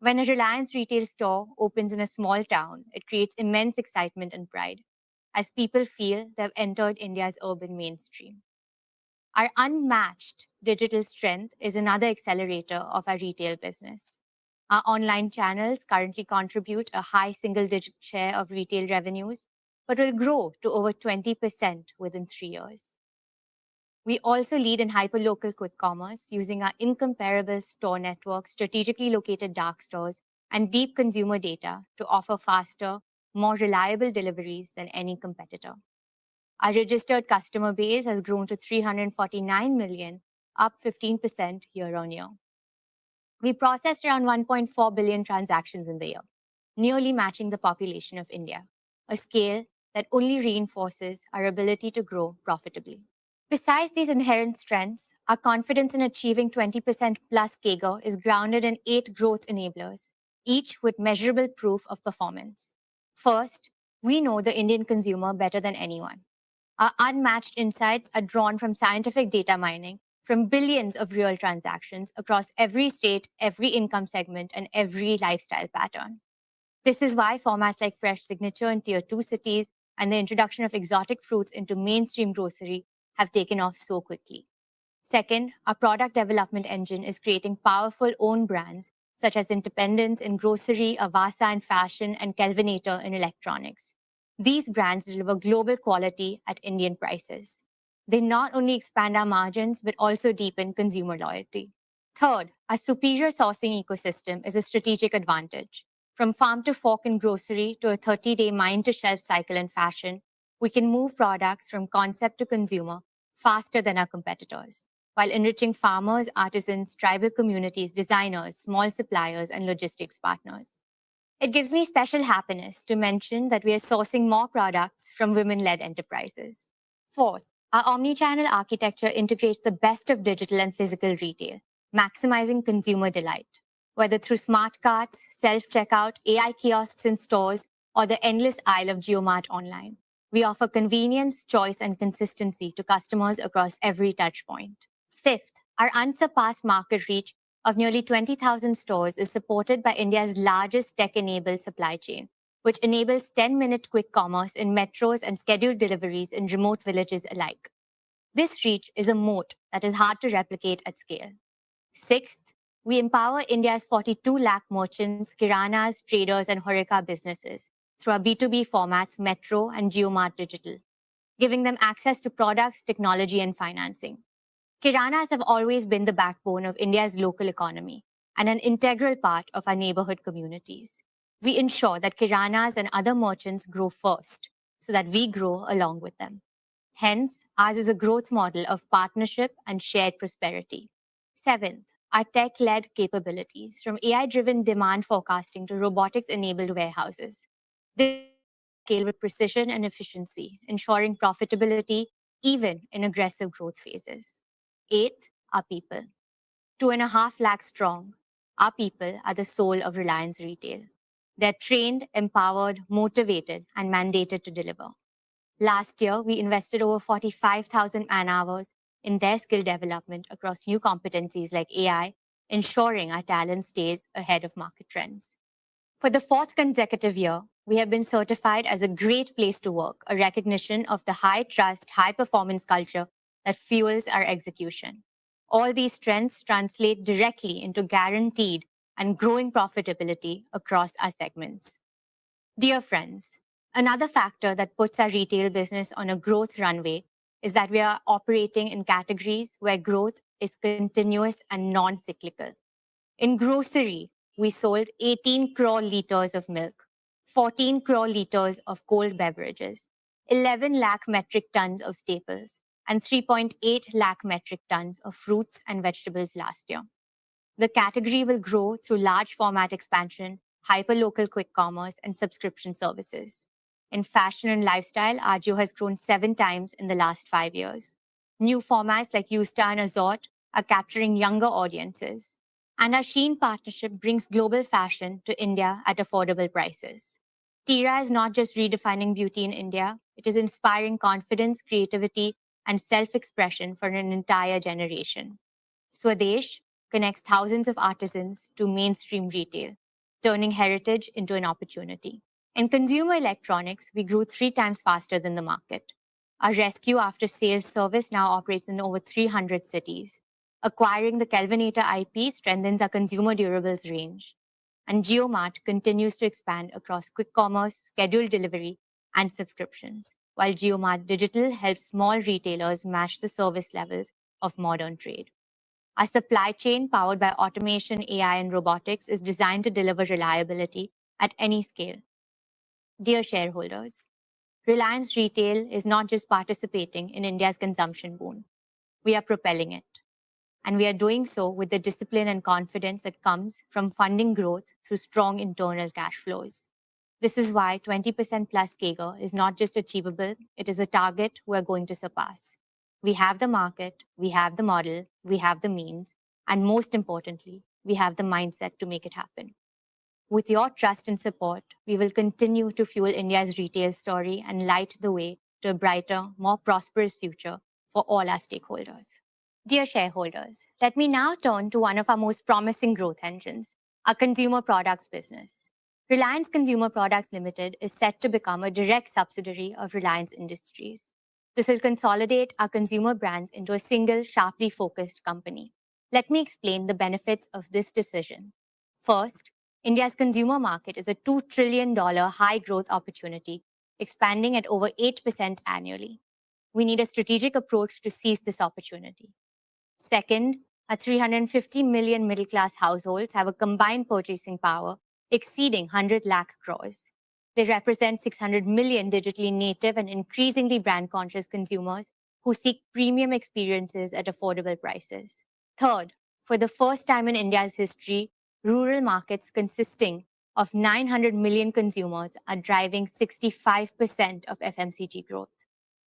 When a Reliance retail store opens in a small town, it creates immense excitement and pride, as people feel they've entered India's urban mainstream. Our unmatched digital strength is another accelerator of our retail business. Our online channels currently contribute a high single-digit share of retail revenues, but will grow to over 20% within 3 years. We also lead in hyperlocal quick commerce using our incomparable store network, strategically located dark stores, and deep consumer data to offer faster, more reliable deliveries than any competitor. Our registered customer base has grown to 349 million, up 15% year on year. We processed around 1.4 billion transactions in the year, nearly matching the population of India, a scale that only reinforces our ability to grow profitably. Besides these inherent strengths, our confidence in achieving 20% plus CAGR is grounded in 8 growth enablers, each with measurable proof of performance. First, we know the Indian consumer better than anyone. Our unmatched insights are drawn from scientific data mining, from billions of real transactions across every state, every income segment, and every lifestyle pattern. This is why formats like Fresh Signature in Tier 2 cities and the introduction of exotic fruits into mainstream grocery have taken off so quickly. Second, our product development engine is creating powerful own brands such as Independence in grocery, Avasa in fashion, and Kelvinator in electronics. These brands deliver global quality at Indian prices. They not only expand our margins, but also deepen consumer loyalty. Third, our superior sourcing ecosystem is a strategic advantage. From farm to fork in grocery to a 30-day mine-to-shelf cycle in fashion, we can move products from concept to consumer faster than our competitors, while enriching farmers, artisans, tribal communities, designers, small suppliers, and logistics partners. It gives me special happiness to mention that we are sourcing more products from women-led enterprises. Fourth, our omnichannel architecture integrates the best of digital and physical retail, maximizing consumer delight. Whether through smart carts, self-checkout, AI kiosks in stores, or the endless aisle of JioMart online, we offer convenience, choice, and consistency to customers across every touchpoint. Fifth, our unsurpassed market reach of nearly 20,000 stores is supported by India's largest tech-enabled supply chain, which enables 10-minute quick commerce in metros and scheduled deliveries in remote villages alike. This reach is a moat that is hard to replicate at scale. Sixth, We empower India's 42 lakh merchants, kiranas, traders, and Horeca businesses through our B2B formats, Metro and JioMart Digital, giving them access to products, technology, and financing. Kiranas have always been the backbone of India's local economy and an integral part of our neighborhood communities. We ensure that Kiranas and other merchants grow first so that we grow along with them. Hence, ours is a growth model of partnership and shared prosperity. Seventh, our tech-led capabilities, from AI-driven demand forecasting to robotics-enabled warehouses. They scale with precision and efficiency, ensuring profitability even in aggressive growth phases. Eighth, our people. 2.5 lakh strong, our people are the soul of Reliance Retail. They're trained, empowered, motivated, and mandated to deliver. Last year, we invested over 45,000 man-hours in their skill development across new competencies like AI, ensuring our talent stays ahead of market trends. For the fourth consecutive year, we have been certified as a great place to work, a recognition of the high-trust, high-performance culture that fuels our execution. All these trends translate directly into guaranteed and growing profitability across our segments. Dear friends, another factor that puts our retail business on a growth runway is that we are operating in categories where growth is continuous and non-cyclical. In grocery, we sold 18 crore liters of milk, 14 crore liters of cold beverages, 11 lakh metric tons of staples, and 3.8 lakh metric tons of fruits and vegetables last year. The category will grow through large format expansion, hyperlocal quick commerce, and subscription services. In fashion and lifestyle, Ajio has grown 7 times in the last 5 years. New formats like Yousta and Azort are capturing younger audiences. And our Shein partnership brings global fashion to India at affordable prices. Tira is not just redefining beauty in India, it is inspiring confidence, creativity, and self-expression for an entire generation. Swadesh connects thousands of artisans to mainstream retail, turning heritage into an opportunity. In consumer electronics, we grew 3 times faster than the market. Our rescue after-sales service now operates in over 300 cities. Acquiring the Kelvinator IP strengthens our consumer durables range. And JioMart continues to expand across quick commerce, scheduled delivery, and subscriptions, while JioMart Digital helps small retailers match the service levels of modern trade. Our supply chain, powered by automation, AI, and robotics, is designed to deliver reliability at any scale. Dear shareholders, Reliance Retail is not just participating in India's consumption boom. We are propelling it. And we are doing so with the discipline and confidence that comes from funding growth through strong internal cash flows. This is why 20% plus CAGR is not just achievable, it is a target we're going to surpass. We have the market, we have the model, we have the means, and most importantly, we have the mindset to make it happen. With your trust and support, we will continue to fuel India's retail story and light the way to a brighter, more prosperous future for all our stakeholders. Dear shareholders, let me now turn to one of our most promising growth engines, our consumer products business. Reliance Consumer Products Limited is set to become a direct subsidiary of Reliance Industries. This will consolidate our consumer brands into a single, sharply focused company. Let me explain the benefits of this decision. First, India's consumer market is a $2 trillion high-growth opportunity, expanding at over 8% annually. We need a strategic approach to seize this opportunity. Second, our 350 million middle-class households have a combined purchasing power exceeding 100 lakh crores. They represent 600 million digitally native and increasingly brand-conscious consumers who seek premium experiences at affordable prices. Third, for the first time in India's history, rural markets consisting of 900 million consumers are driving 65% of FMCG growth.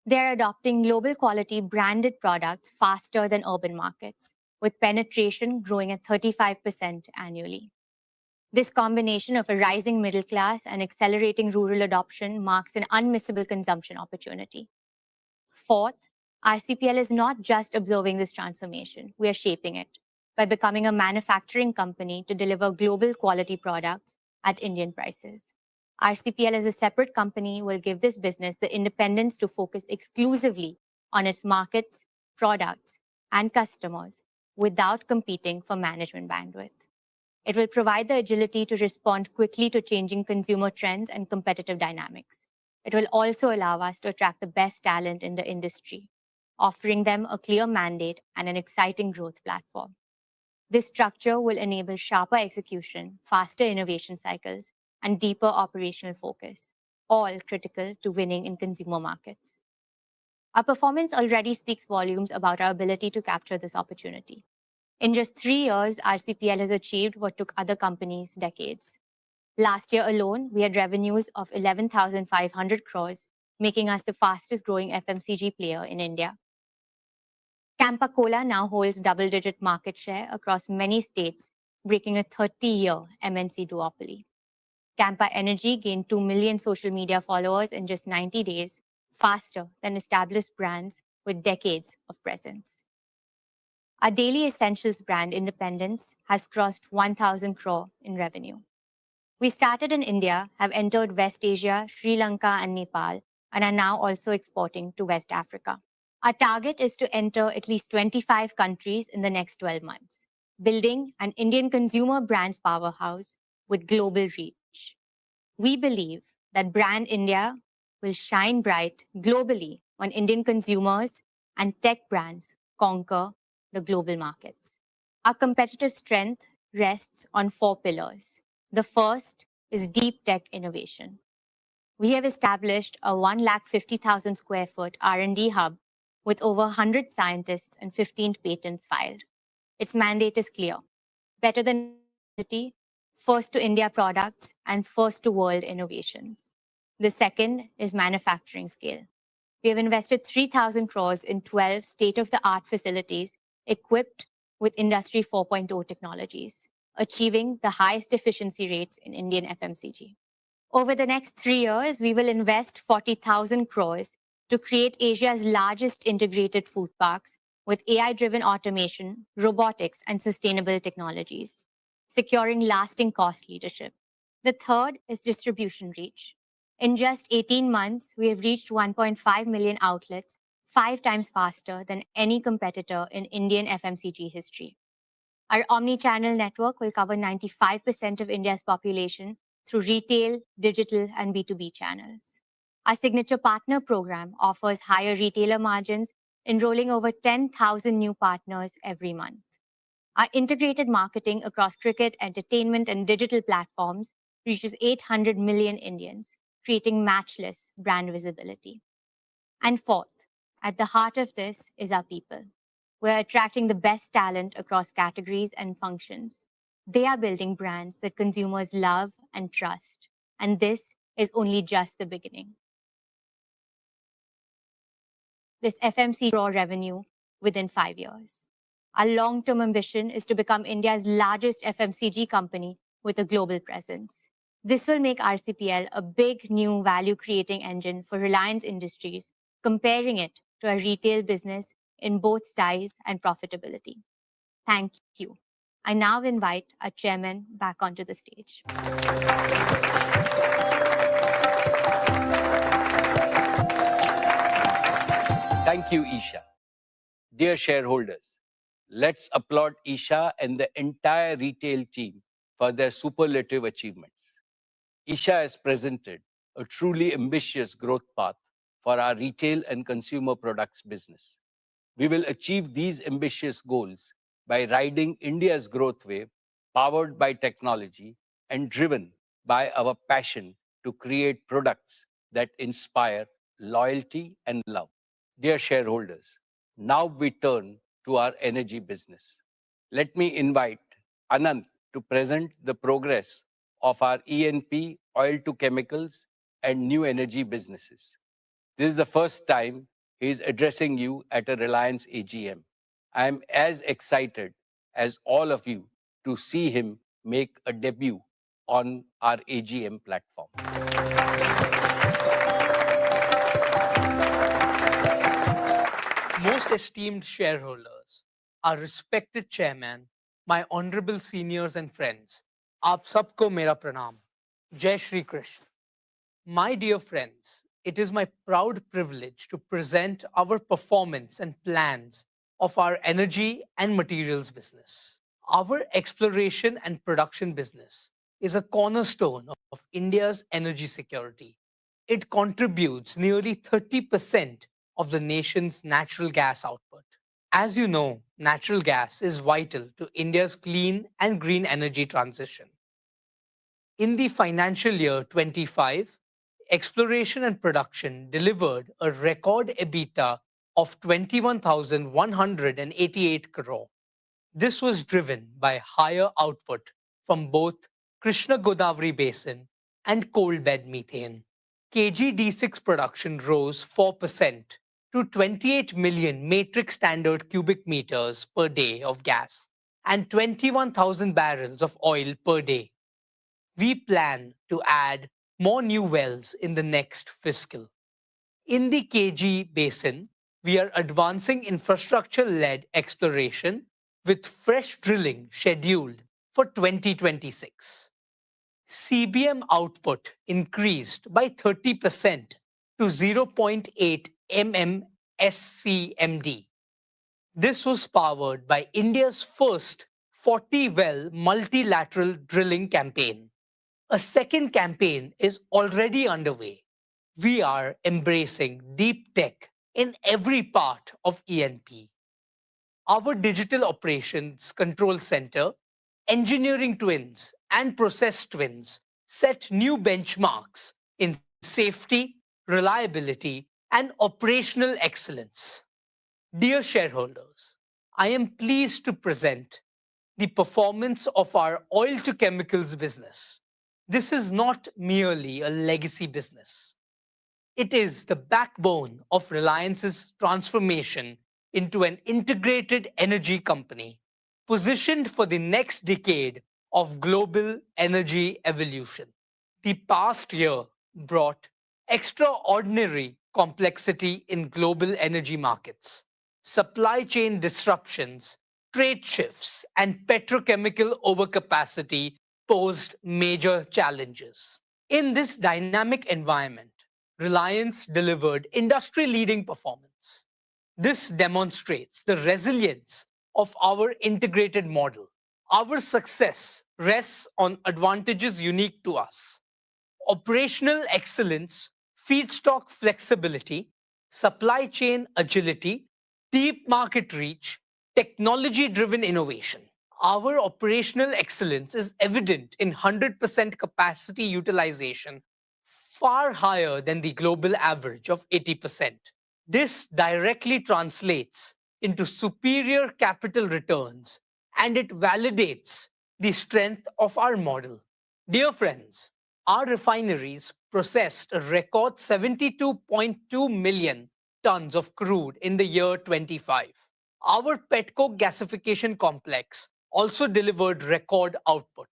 They are adopting global quality branded products faster than urban markets, with penetration growing at 35% annually. This combination of a rising middle class and accelerating rural adoption marks an unmissable consumption opportunity. Fourth, RCPL is not just observing this transformation, we are shaping it by becoming a manufacturing company to deliver global quality products at Indian prices. RCPL as a separate company will give this business the independence to focus exclusively on its markets, products, and customers without competing for management bandwidth. It will provide the agility to respond quickly to changing consumer trends and competitive dynamics. It will also allow us to attract the best talent in the industry, offering them a clear mandate and an exciting growth platform. This structure will enable sharper execution, faster innovation cycles, and deeper operational focus, all critical to winning in consumer markets. Our performance already speaks volumes about our ability to capture this opportunity. In just 3 years, RCPL has achieved what took other companies decades. Last year alone, we had revenues of 11,500 crores, making us the fastest growing FMCG player in India. Campa Cola now holds double-digit market share across many states, breaking a 30-year MNC duopoly. Campa Energy gained 2 million social media followers in just 90 days, faster than established brands with decades of presence. Our daily essentials brand, Independence, has crossed 1,000 crore in revenue. We started in India, have entered West Asia, Sri Lanka, and Nepal, and are now also exporting to West Africa. Our target is to enter at least 25 countries in the next 12 months, building an Indian consumer brands powerhouse with global reach. We believe that Brand India will shine bright globally when Indian consumers and tech brands conquer the global markets. Our competitive strength rests on 4 pillars. The first is deep tech innovation. We have established a 150,000 square foot R&D hub with over 100 scientists and 15 patents filed. Its mandate is clear: better than quality, first to India products, and first to world innovations. The second is manufacturing scale. We have invested 3,000 crores in 12 state-of-the-art facilities equipped with Industry 4.0 technologies, achieving the highest efficiency rates in Indian FMCG. Over the next 3 years, we will invest 40,000 crores to create Asia's largest integrated food parks with AI-driven automation, robotics, and sustainable technologies, securing lasting cost leadership. The third is distribution reach. In just 18 months, we have reached 1.5 million outlets, 5 times faster than any competitor in Indian FMCG history. Our omni-channel network will cover 95% of India's population through retail, digital, and B2B channels. Our signature partner program offers higher retailer margins, enrolling over 10,000 new partners every month. Our integrated marketing across cricket, entertainment, and digital platforms reaches 800 million Indians, creating matchless brand visibility. And fourth, at the heart of this is our people. We're attracting the best talent across categories and functions. They are building brands that consumers love and trust. And this is only just the beginning. This FMCG raw revenue within 5 years. Our long-term ambition is to become India's largest FMCG company with a global presence. This will make RCPL a big new value-creating engine for Reliance Industries, comparing it to a retail business in both size and profitability. Thank you. I now invite our chairman back onto the stage. Thank you, Isha. Dear shareholders, let's applaud Isha and the entire retail team for their superlative achievements. Isha has presented a truly ambitious growth path for our retail and consumer products business. We will achieve these ambitious goals by riding India's growth wave, powered by technology and driven by our passion to create products that inspire loyalty and love. Dear shareholders, now we turn to our energy business. Let me invite Anand to present the progress of our E&P, oil to chemicals, and new energy businesses. This is the first time he is addressing you at a Reliance AGM. I am as excited as all of you to see him make a debut on our AGM platform. Most esteemed shareholders, our respected chairman, my honorable seniors and friends, aap sabko mera pranam. Jai Shri Krishna. My dear friends, it is my proud privilege to present our performance and plans of our energy and materials business. Our exploration and production business is a cornerstone of India's energy security. It contributes nearly 30% of the nation's natural gas output. As you know, natural gas is vital to India's clean and green energy transition. In the financial year 25, exploration and production delivered a record EBITDA of 21,188 crore. This was driven by higher output from both Krishna Godavari Basin and coal bed methane. KG-D6 production rose 4% to 28 million metric standard cubic meters per day of gas and 21,000 barrels of oil per day. We plan to add more new wells in the next fiscal. In the KG Basin, we are advancing infrastructure-led exploration with fresh drilling scheduled for 2026. CBM output increased by 30% to 0.8 MMSCMD. This was powered by India's first 40-well multilateral drilling campaign. A second campaign is already underway. We are embracing deep tech in every part of E&P. Our digital operations control center, engineering twins, and process twins set new benchmarks in safety, reliability, and operational excellence. Dear shareholders, I am pleased to present the performance of our oil to chemicals business. This is not merely a legacy business. It is the backbone of Reliance's transformation into an integrated energy company, positioned for the next decade of global energy evolution. The past year brought extraordinary complexity in global energy markets. Supply chain disruptions, trade shifts, and petrochemical overcapacity posed major challenges. In this dynamic environment, Reliance delivered industry-leading performance. This demonstrates the resilience of our integrated model. Our success rests on advantages unique to us: operational excellence, feedstock flexibility, supply chain agility, deep market reach, technology-driven innovation. Our operational excellence is evident in 100% capacity utilization, far higher than the global average of 80%. This directly translates into superior capital returns, and it validates the strength of our model. Dear friends, our refineries processed a record 72.2 million tons of crude in the year 25. Our petcoke gasification complex also delivered record output.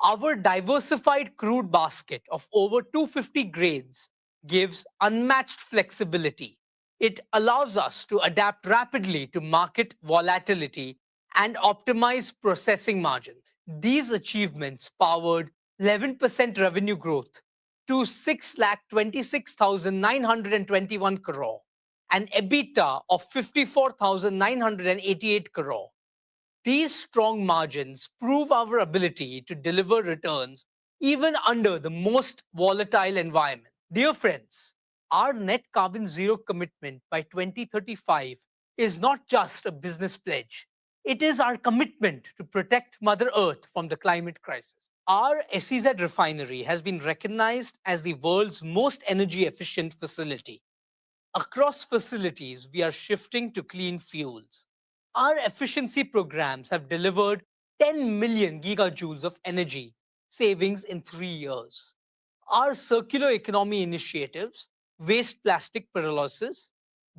Our diversified crude basket of over 250 grades gives unmatched flexibility. It allows us to adapt rapidly to market volatility and optimize processing margins. These achievements powered 11% revenue growth to 6,26,921 crore, and EBITDA of 54,988 crore. These strong margins prove our ability to deliver returns even under the most volatile environment. Dear friends, our net carbon zero commitment by 2035 is not just a business pledge. It is our commitment to protect Mother Earth from the climate crisis. Our SEZ refinery has been recognized as the world's most energy efficient facility. Across facilities, we are shifting to clean fuels. Our efficiency programs have delivered 10 million gigajoules of energy savings in 3 years. Our circular economy initiatives, waste plastic pyrolysis,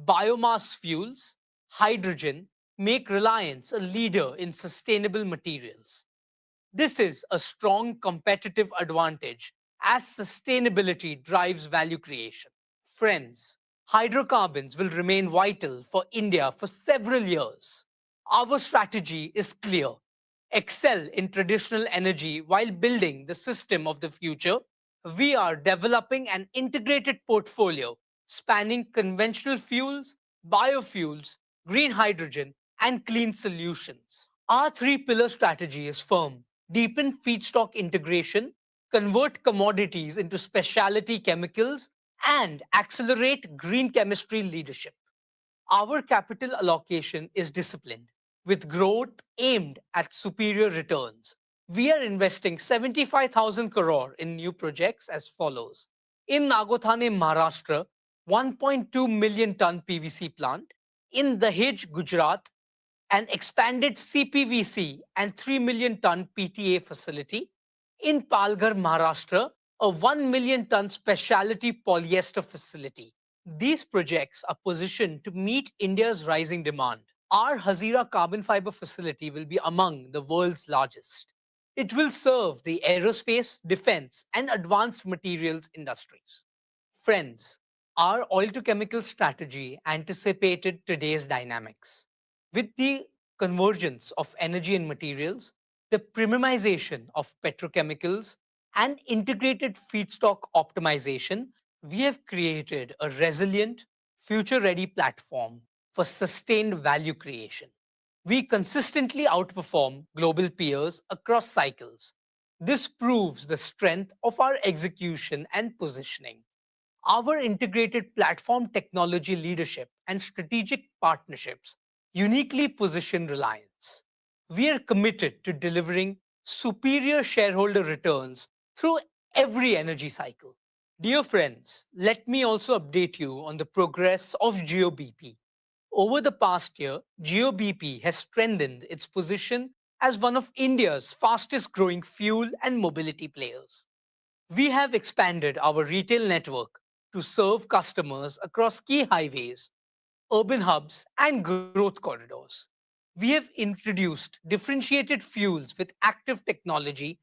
biomass fuels, hydrogen, make Reliance a leader in sustainable materials. This is a strong competitive advantage as sustainability drives value creation. Friends, hydrocarbons will remain vital for India for several years. Our strategy is clear: excel in traditional energy while building the system of the future. We are developing an integrated portfolio spanning conventional fuels, biofuels, green hydrogen, and clean solutions. Our three-pillar strategy is firm: deepen feedstock integration, convert commodities into specialty chemicals, and accelerate green chemistry leadership. Our capital allocation is disciplined, with growth aimed at superior returns. We are investing 75,000 crore in new projects as follows. In Nagothane, Maharashtra, 1.2 million ton PVC plant. In Dahej, Gujarat, an expanded CPVC and 3 million ton PTA facility. In Palghar, Maharashtra, a 1 million ton specialty polyester facility. These projects are positioned to meet India's rising demand. Our Hazira carbon fiber facility will be among the world's largest. It will serve the aerospace, defense, and advanced materials industries. Friends, our oil to chemical strategy anticipated today's dynamics. With the convergence of energy and materials, the premiumization of petrochemicals, and integrated feedstock optimization, we have created a resilient, future-ready platform for sustained value creation. We consistently outperform global peers across cycles. This proves the strength of our execution and positioning. Our integrated platform technology leadership and strategic partnerships uniquely position Reliance. We are committed to delivering superior shareholder returns through every energy cycle. Dear friends, let me also update you on the progress of GeoBP. Over the past year, GeoBP has strengthened its position as one of India's fastest growing fuel and mobility players. We have expanded our retail network to serve customers across key highways, urban hubs, and growth corridors. We have introduced differentiated fuels with active technology,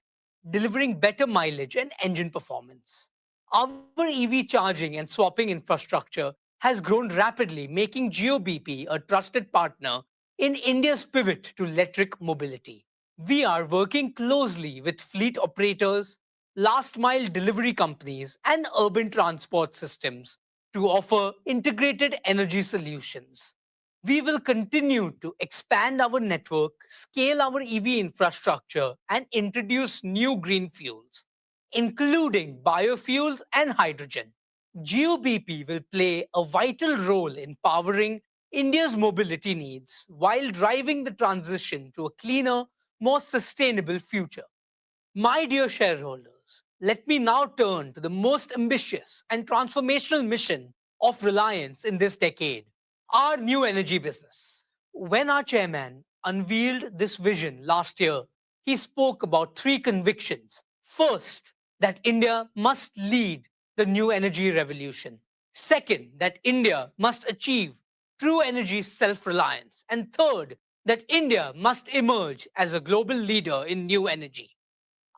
delivering better mileage and engine performance. Our EV charging and swapping infrastructure has grown rapidly, making GeoBP a trusted partner in India's pivot to electric mobility. We are working closely with fleet operators, last-mile delivery companies, and urban transport systems to offer integrated energy solutions. We will continue to expand our network, scale our EV infrastructure, and introduce new green fuels, including biofuels and hydrogen. GeoBP will play a vital role in powering India's mobility needs while driving the transition to a cleaner, more sustainable future. My dear shareholders, let me now turn to the most ambitious and transformational mission of Reliance in this decade, our new energy business. When our chairman unveiled this vision last year, he spoke about three convictions. First, that India must lead the new energy revolution. Second, that India must achieve true energy self-reliance. And third, that India must emerge as a global leader in new energy.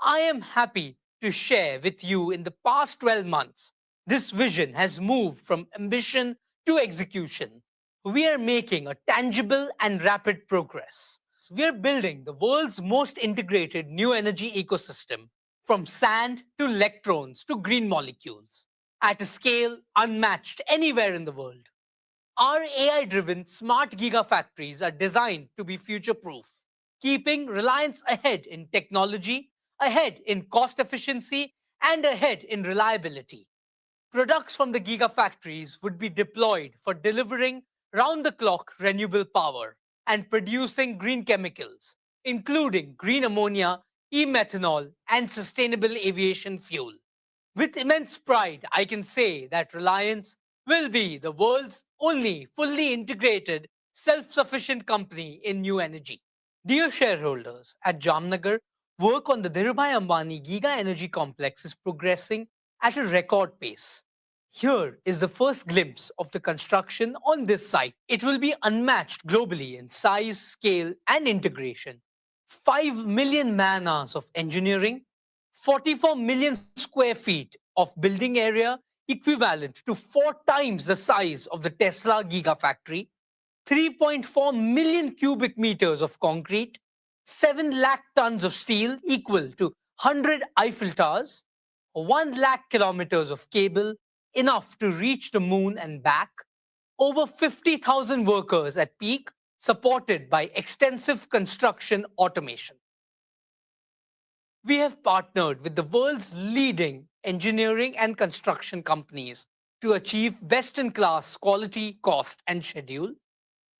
I am happy to share with you in the past 12 months, this vision has moved from ambition to execution. We are making a tangible and rapid progress. We are building the world's most integrated new energy ecosystem, from sand to electrons to green molecules, at a scale unmatched anywhere in the world. Our AI-driven smart gigafactories are designed to be future-proof, keeping Reliance ahead in technology, ahead in cost efficiency, and ahead in reliability. Products from the gigafactories would be deployed for delivering round-the-clock renewable power and producing green chemicals, including green ammonia, e-methanol, and sustainable aviation fuel. With immense pride, I can say that Reliance will be the world's only fully integrated, self-sufficient company in new energy. Dear shareholders, at Jamnagar, work on the Dhirubhai Ambani Giga Energy Complex is progressing at a record pace. Here is the first glimpse of the construction on this site. It will be unmatched globally in size, scale, and integration. 5 million man-hours of engineering, 44 million square feet of building area, equivalent to 4 times the size of the Tesla Gigafactory, 3.4 million cubic meters of concrete, 7 lakh tons of steel equal to 100 Eiffel Towers, 1 lakh kilometers of cable, enough to reach the moon and back, Over 50,000 workers at peak, supported by extensive construction automation. We have partnered with the world's leading engineering and construction companies to achieve best-in-class quality, cost, and schedule.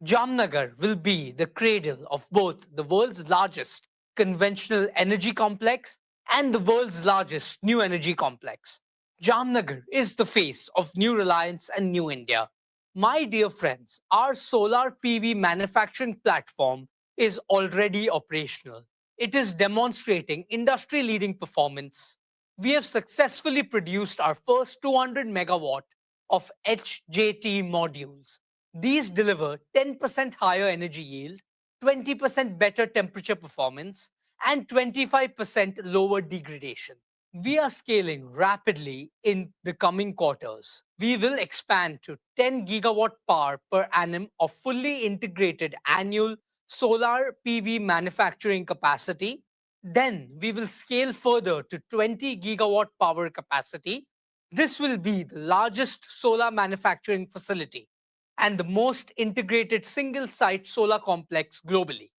Jamnagar will be the cradle of both the world's largest conventional energy complex and the world's largest new energy complex. Jamnagar is the face of New Reliance and New India. My dear friends, our solar PV manufacturing platform is already operational. It is demonstrating industry-leading performance. We have successfully produced our first 200 megawatt of HJT modules. These deliver 10% higher energy yield, 20% better temperature performance, and 25% lower degradation. We are scaling rapidly in the coming quarters. We will expand to 10 gigawatt power per annum of fully integrated annual solar PV manufacturing capacity. Then we will scale further to 20 gigawatt power capacity. This will be the largest solar manufacturing facility and the most integrated single-site solar complex globally.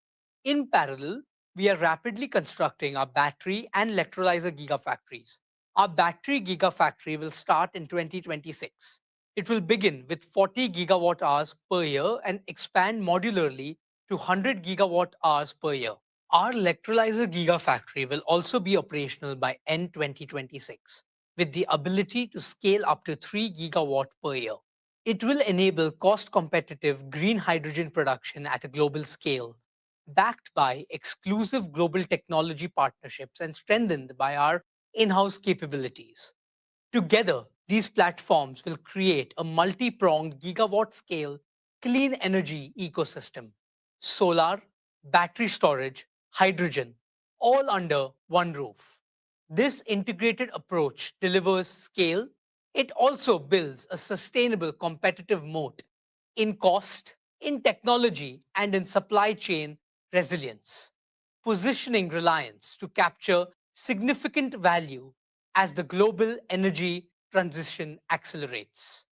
In parallel, we are rapidly constructing our battery and electrolyzer gigafactories. Our battery gigafactory will start in 2026. It will begin with 40 gigawatt hours per year and expand modularly to 100 gigawatt hours per year. Our electrolyzer gigafactory will also be operational by end 2026, with the ability to scale up to 3 gigawatt per year. It will enable cost-competitive green hydrogen production at a global scale, backed by exclusive global technology partnerships and strengthened by our in-house capabilities. Together, these platforms will create a multi-pronged gigawatt-scale clean energy ecosystem: solar, battery storage, hydrogen, all under one roof. This integrated approach delivers scale. It also builds a sustainable competitive moat in cost, in technology, and in supply chain resilience, positioning Reliance to capture significant value as the global energy transition accelerates.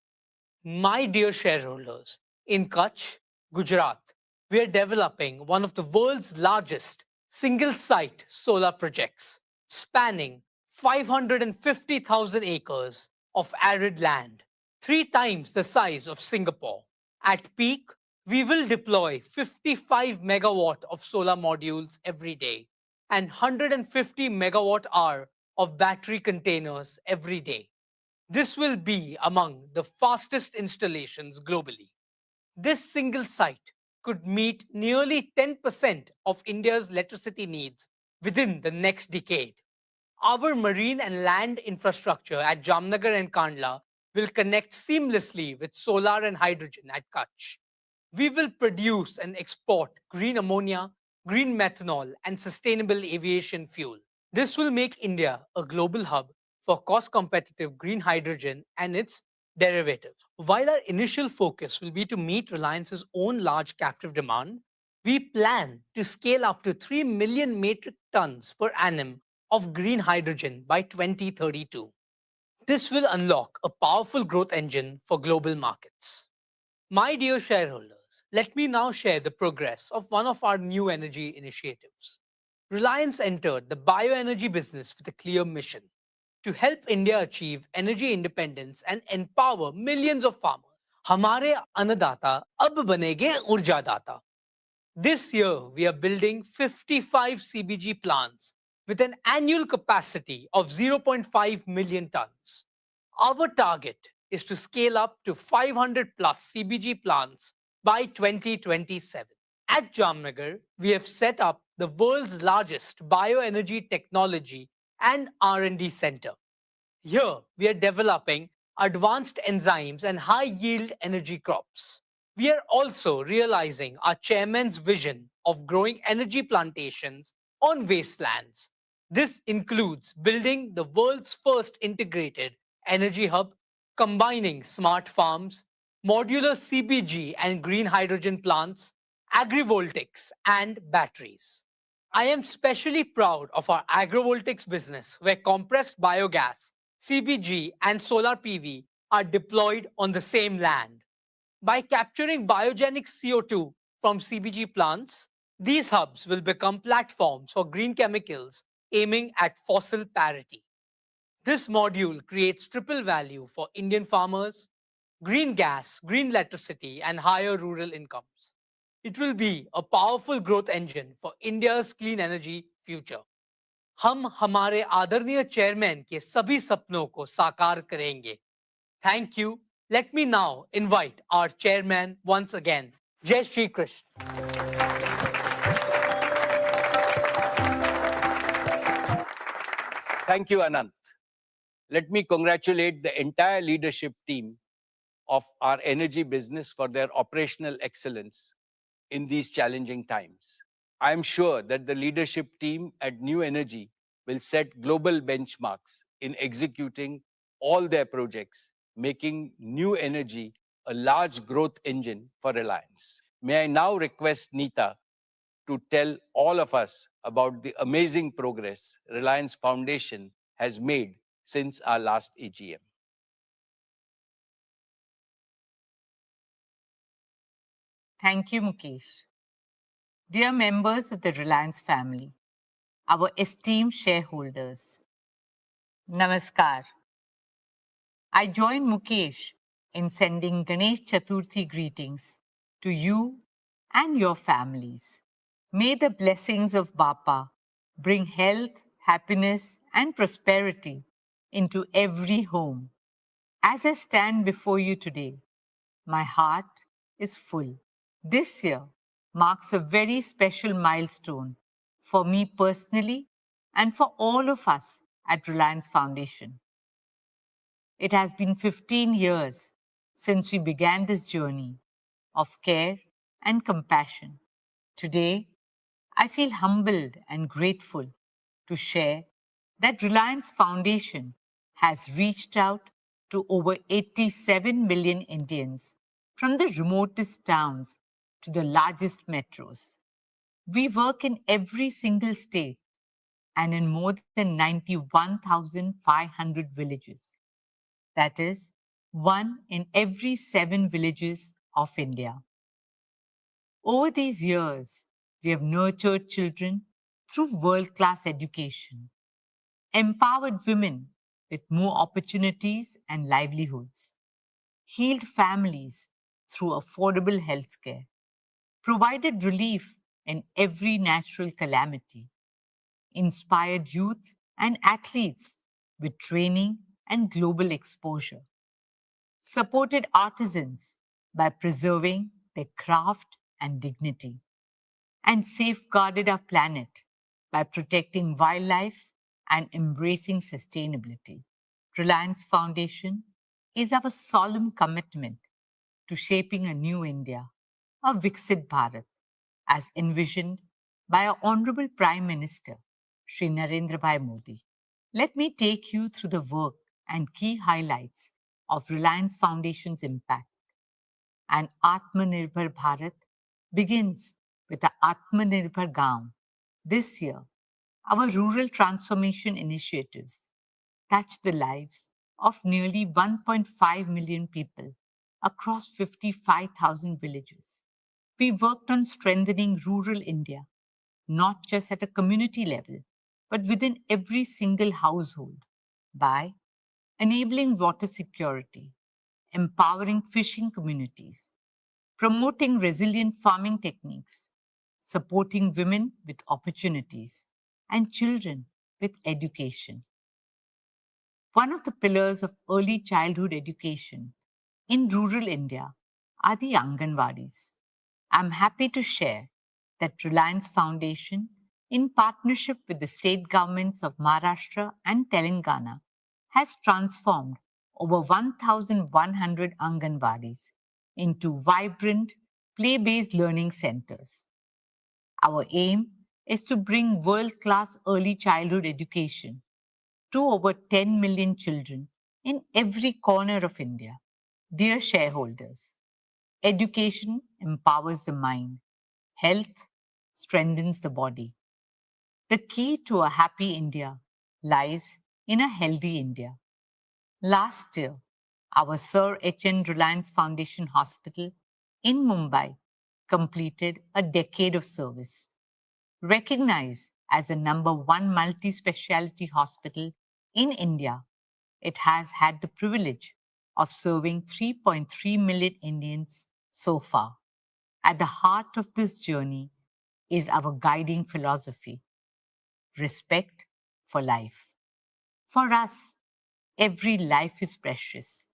My dear shareholders, in Kutch, Gujarat, we are developing one of the world's largest single-site solar projects, spanning 550,000 acres of arid land, 3 times the size of Singapore. At peak, we will deploy 55 megawatt of solar modules every day and 150 megawatt hour of battery containers every day. This will be among the fastest installations globally. This single site could meet nearly 10% of India's electricity needs within the next decade. Our marine and land infrastructure at Jamnagar and Kandla will connect seamlessly with solar and hydrogen at Kutch. We will produce and export green ammonia, green methanol, and sustainable aviation fuel. This will make India a global hub for cost-competitive green hydrogen and its derivatives. While our initial focus will be to meet Reliance's own large captive demand, we plan to scale up to 3 million metric tons per annum of green hydrogen by 2032. This will unlock a powerful growth engine for global markets. My dear shareholders, let me now share the progress of one of our new energy initiatives. Reliance entered the bioenergy business with a clear mission: to help India achieve energy independence and empower millions of farmers. Hamare annadata ab banege urjadata. This year, we are building 55 CBG plants with an annual capacity of 0.5 million tons. Our target is to scale up to 500 plus CBG plants by 2027. At Jamnagar, we have set up the world's largest bioenergy technology and R&D center. Here, we are developing advanced enzymes and high-yield energy crops. We are also realizing our chairman's vision of growing energy plantations on wastelands. This includes building the world's first integrated energy hub, combining smart farms, modular CBG and green hydrogen plants, agrivoltaics, and batteries. I am especially proud of our agrivoltaics business, where compressed biogas, CBG, and solar PV are deployed on the same land. By capturing biogenic CO2 from CBG plants, these hubs will become platforms for green chemicals aiming at fossil parity. This module creates triple value for Indian farmers, green gas, green electricity, and higher rural incomes. It will be a powerful growth engine for India's clean energy future. हम हमारे आदरणीय chairman के सभी सपनों को साकार करेंगे. Thank you. Let me now invite our chairman once again. Jai Shri Krishna. Thank you, Anant. Let me congratulate the entire leadership team of our energy business for their operational excellence in these challenging times. I am sure that the leadership team at New Energy will set global benchmarks in executing all their projects, making New Energy a large growth engine for Reliance. May I now request Neeta to tell all of us about the amazing progress Reliance Foundation has made since our last AGM. Thank you, Mukesh. Dear members of the Reliance family, our esteemed shareholders, Namaskar. I join Mukesh in sending Ganesh Chaturthi greetings to you and your families. May the blessings of Bapa bring health, happiness, and prosperity into every home. As I stand before you today, my heart is full. This year marks a very special milestone for me personally and for all of us at Reliance Foundation. It has been 15 years since we began this journey of care and compassion. Today, I feel humbled and grateful to share that Reliance Foundation has reached out to over 87 million Indians from the remotest towns to the largest metros. We work in every single state and in more than 91,500 villages. That is, 1 in every 7 villages of India. Over these years, we have nurtured children through world-class education, empowered women with more opportunities and livelihoods, healed families through affordable healthcare, provided relief in every natural calamity, inspired youth and athletes with training and global exposure, supported artisans by preserving their craft and dignity, and safeguarded our planet by protecting wildlife and embracing sustainability. Reliance Foundation is our solemn commitment to shaping a new India, a Viksit Bharat, as envisioned by our Honorable Prime Minister, Shri Narendra Bhai Modi. Let me take you through the work and key highlights of Reliance Foundation's impact. And Atmanirbhar Bharat begins with the Atmanirbhar Gaon. This year, our rural transformation initiatives touch the lives of nearly 1.5 million people across 55,000 villages. We worked on strengthening rural India, not just at a community level, but within every single household by enabling water security, empowering fishing communities, promoting resilient farming techniques, supporting women with opportunities, and children with education. One of the pillars of early childhood education in rural India are the Anganwadis. I'm happy to share that Reliance Foundation, in partnership with the state governments of Maharashtra and Telangana, has transformed over 1,100 Anganwadis into vibrant, play-based learning centers. Our aim is to bring world-class early childhood education to over 10 million children in every corner of India. Dear shareholders, education empowers the mind, health strengthens the body. The key to a happy India lies in a healthy India. Last year, our Sir H.N. Reliance Foundation Hospital in Mumbai completed a decade of service. Recognized as the #1 multi-speciality hospital in India, it has had the privilege of serving 3.3 million Indians so far. At the heart of this journey is our guiding philosophy: respect for life. For us, every life is precious.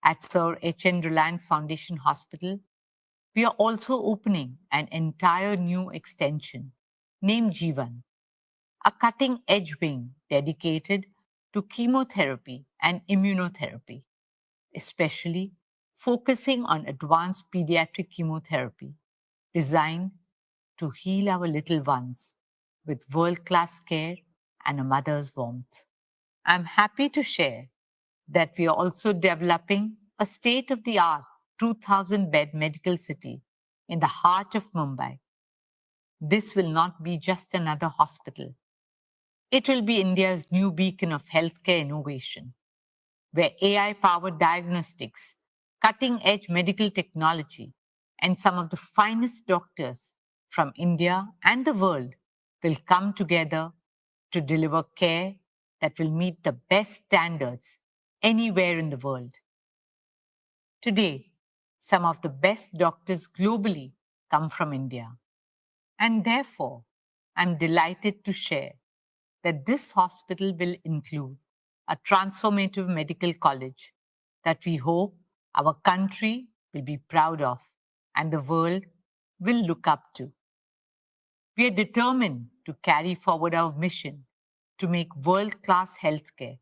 At Sir H.N. Reliance Foundation Hospital, we are also opening an entire new extension named Jeevan, a cutting-edge wing dedicated to chemotherapy and immunotherapy, especially focusing on advanced pediatric chemotherapy designed to heal our little ones with world-class care and a mother's warmth. I'm happy to share that we are also developing a state-of-the-art 2,000-bed medical city in the heart of Mumbai. This will not be just another hospital. It will be India's new beacon of healthcare innovation, where AI-powered diagnostics, cutting-edge medical technology, and some of the finest doctors from India and the world will come together to deliver care that will meet the best standards anywhere in the world. Today, some of the best doctors globally come from India. And therefore, I'm delighted to share that this hospital will include a transformative medical college that we hope our country will be proud of and the world will look up to. We are determined to carry forward our mission to make world-class healthcare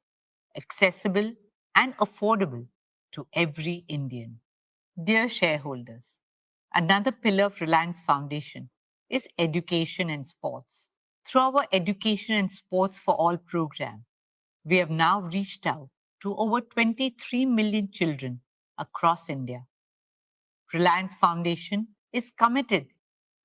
accessible and affordable to every Indian. Dear shareholders, another pillar of Reliance Foundation is education and sports. Through our Education and Sports for All program, we have now reached out to over 23 million children across India. Reliance Foundation is committed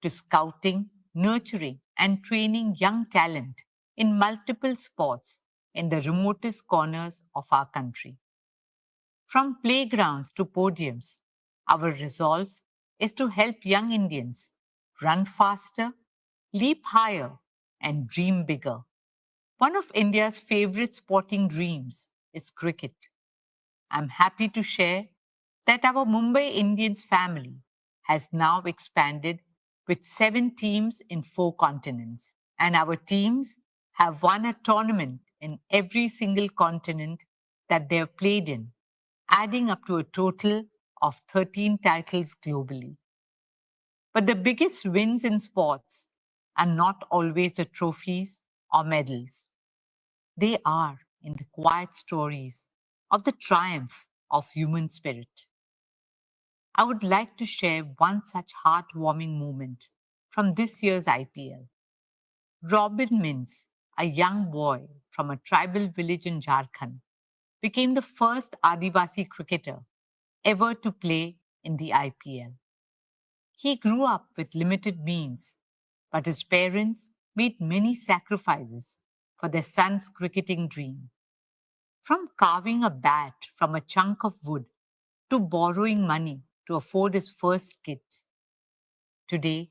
to scouting, nurturing, and training young talent in multiple sports in the remotest corners of our country. From playgrounds to podiums, our resolve is to help young Indians run faster, leap higher, and dream bigger. One of India's favorite sporting dreams is cricket. I'm happy to share that our Mumbai Indians family has now expanded with 7 teams in 4 continents, and our teams have won a tournament in every single continent that they have played in, adding up to a total of 13 titles globally. But the biggest wins in sports are not always the trophies or medals. They are in the quiet stories of the triumph of human spirit. I would like to share one such heartwarming moment from this year's IPL. Robin Mins, a young boy from a tribal village in Jharkhand, became the first Adivasi cricketer ever to play in the IPL. He grew up with limited means, but his parents made many sacrifices for their son's cricketing dream. From carving a bat from a chunk of wood to borrowing money to afford his first kit. Today,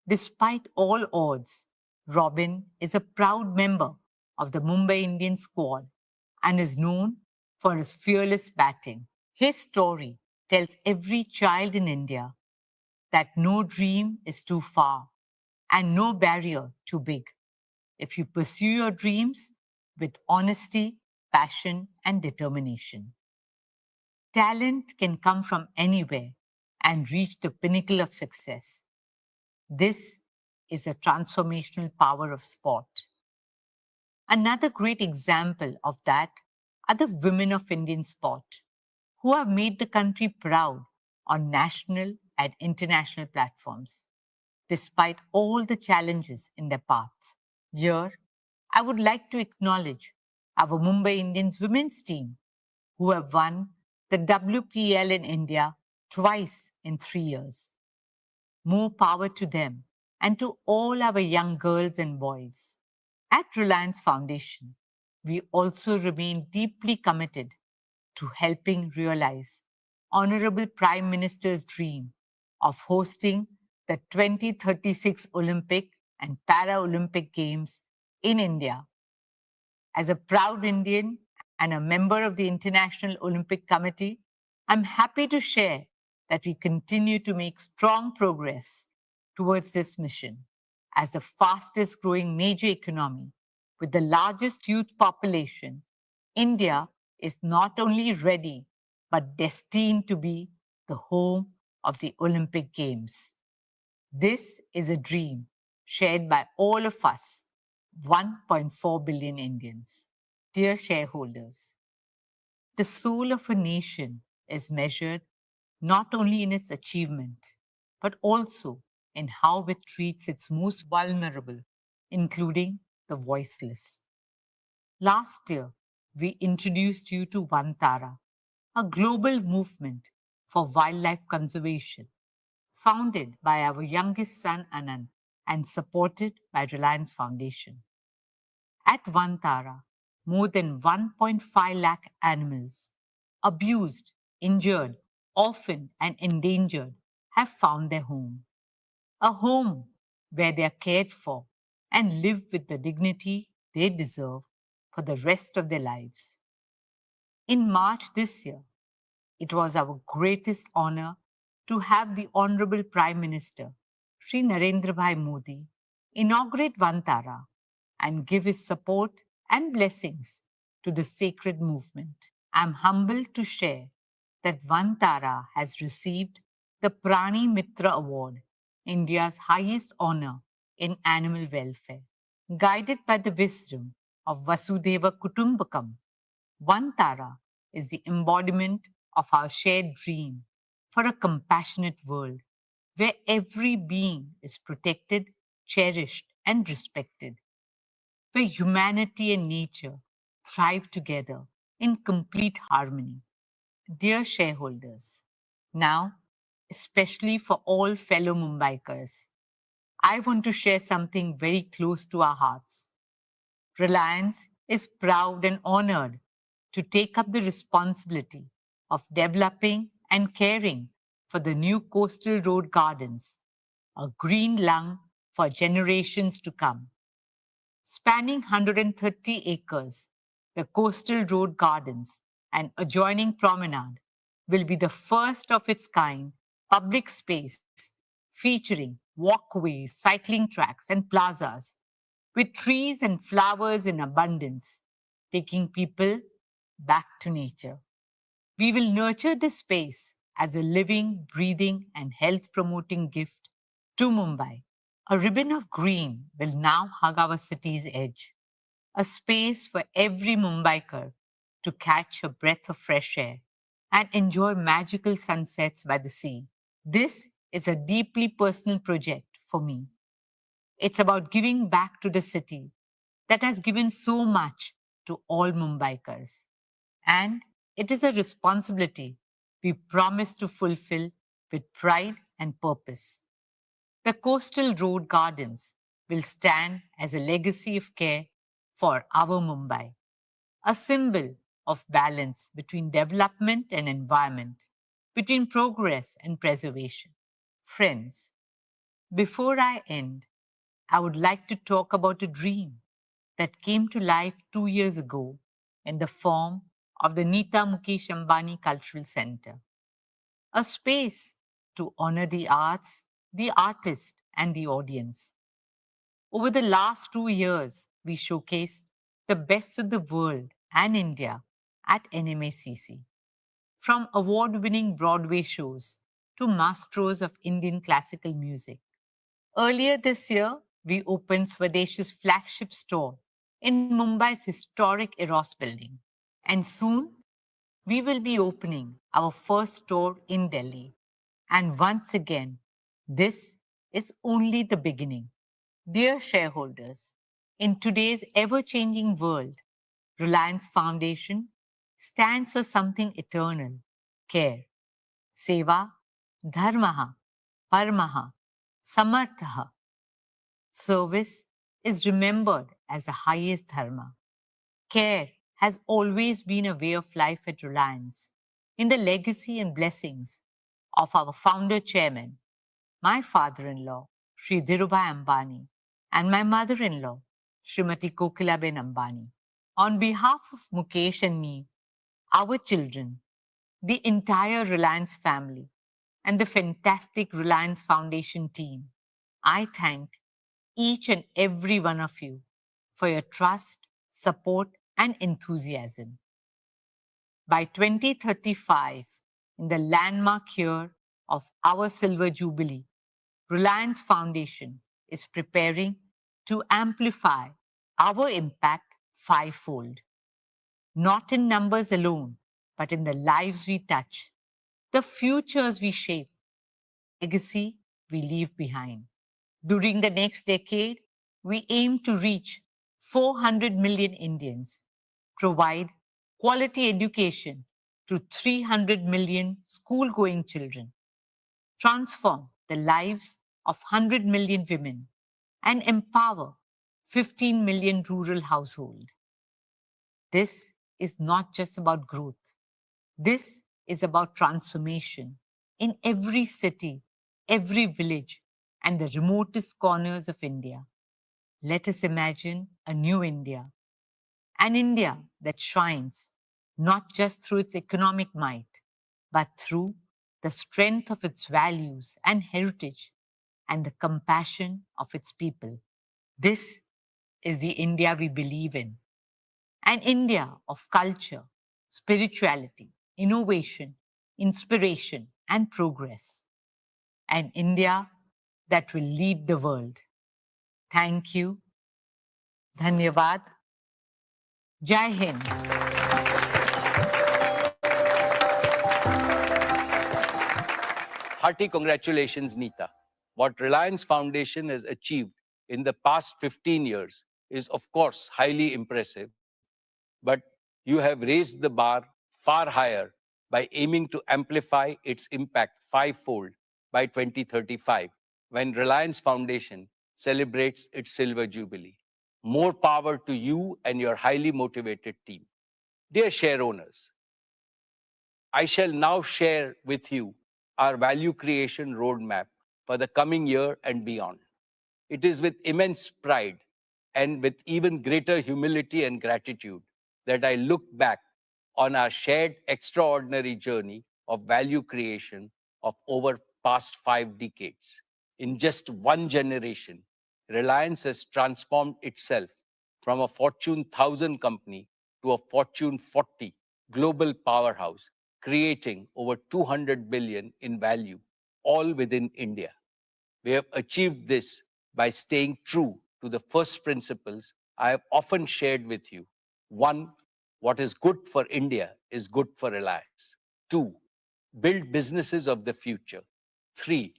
despite all odds, Robin is a proud member of the Mumbai Indians squad and is known for his fearless batting. His story tells every child in India that no dream is too far and no barrier too big if you pursue your dreams with honesty, passion, and determination. Talent can come from anywhere and reach the pinnacle of success. This is the transformational power of sport. Another great example of that are the women of Indian sport, who have made the country proud on national and international platforms, despite all the challenges in their path. Here, I would like to acknowledge our Mumbai Indians women's team, who have won the WPL in India twice in 3 years. More power to them and to all our young girls and boys. At Reliance Foundation, we also remain deeply committed to helping realize Honorable Prime Minister's dream of hosting the 2036 Olympic and Paralympic Games in India. As a proud Indian and a member of the International Olympic Committee, I'm happy to share that we continue to make strong progress towards this mission. As the fastest growing major economy with the largest youth population, India is not only ready but destined to be the home of the Olympic Games. This is a dream shared by all of us, 1.4 billion Indians. Dear shareholders, the soul of a nation is measured not only in its achievement, but also in how it treats its most vulnerable, including the voiceless. Last year, we introduced you to Vantara, a global movement for wildlife conservation, founded by our youngest son Anand and supported by Reliance Foundation. At Vantara, more than 1.5 lakh animals, abused, injured, orphaned, and endangered, have found their home. A home where they are cared for and live with the dignity they deserve for the rest of their lives. In March this year, it was our greatest honor to have the Honorable Prime Minister, Sri Narendra Bhai Modi, inaugurate Vantara and give his support and blessings to the sacred movement. I am humbled to share that Vantara has received the Prani Mitra Award, India's highest honor in animal welfare. Guided by the wisdom of Vasudhaiva Kutumbakam, Vantara is the embodiment of our shared dream for a compassionate world where every being is protected, cherished, and respected, where humanity and nature thrive together in complete harmony. Dear shareholders, now, especially for all fellow Mumbaikars, I want to share something very close to our hearts. Reliance is proud and honored to take up the responsibility of developing and caring for the new coastal road gardens, a green lung for generations to come. Spanning 130 acres, the coastal road gardens and adjoining promenade will be the first of its kind public space featuring walkways, cycling tracks, and plazas with trees and flowers in abundance, taking people back to nature. We will nurture this space as a living, breathing, and health promoting gift to Mumbai. A ribbon of green will now hug our city's edge, a space for every Mumbaiker to catch a breath of fresh air and enjoy magical sunsets by the sea. This is a deeply personal project for me. It's about giving back to the city that has given so much to all Mumbaikars. And it is a responsibility we promise to fulfill with pride and purpose. The coastal road gardens will stand as a legacy of care for our Mumbai, a symbol of balance between development and environment, between progress and preservation. Friends, before I end, I would like to talk about a dream that came to life 2 years ago in the form of the Nita Mukesh Ambani Cultural Center, a space to honor the arts, the artist, and the audience. Over the last 2 years, we showcased the best of the world and India at NMACC, from award-winning Broadway shows to masters of Indian classical music. Earlier this year, we opened Swadesh's flagship store in Mumbai's historic Eros building. And soon, we will be opening our first store in Delhi. And once again, this is only the beginning. Dear shareholders, in today's ever-changing world, Reliance Foundation stands for something eternal: care. Seva, dharmaha, paramaha, samarthaha. Service is remembered as the highest dharma. Care has always been a way of life at Reliance, in the legacy and blessings of our founder chairman, my father-in-law, Sri Dhirubhai Ambani, and my mother-in-law, Srimati Kokilaben Ambani. On behalf of Mukesh and me, our children, the entire Reliance family, and the fantastic Reliance Foundation team, I thank each and every one of you for your trust, support, and enthusiasm. By 2035, in the landmark year of our Silver Jubilee, Reliance Foundation is preparing to amplify our impact fivefold, not in numbers alone, but in the lives we touch, the futures we shape, legacy we leave behind. During the next decade, we aim to reach 400 million Indians, provide quality education to 300 million school-going children, transform the lives of 100 million women, and empower 15 million rural households. This is not just about growth. This is about transformation in every city, every village, and the remotest corners of India. Let us imagine a new India, an India that shines not just through its economic might, but through the strength of its values and heritage and the compassion of its people. This is the India we believe in, an India of culture, spirituality, innovation, inspiration, and progress. An India that will lead the world. Thank you. Dhanyavad. Jai Hind. Hearty congratulations, Neeta. What Reliance Foundation has achieved in the past 15 years is, of course, highly impressive, but you have raised the bar far higher by aiming to amplify its impact fivefold by 2035, when Reliance Foundation celebrates its Silver Jubilee. More power to you and your highly motivated team. Dear share owners, I shall now share with you our value creation roadmap for the coming year and beyond. It is with immense pride and with even greater humility and gratitude that I look back on our shared extraordinary journey of value creation of over past 5 decades. In just one generation, Reliance has transformed itself from a Fortune 1000 company to a Fortune 40 global powerhouse, creating over 200 billion in value, all within India. We have achieved this by staying true to the first principles I have often shared with you. 1, what is good for India is good for Reliance. 2, build businesses of the future. 3,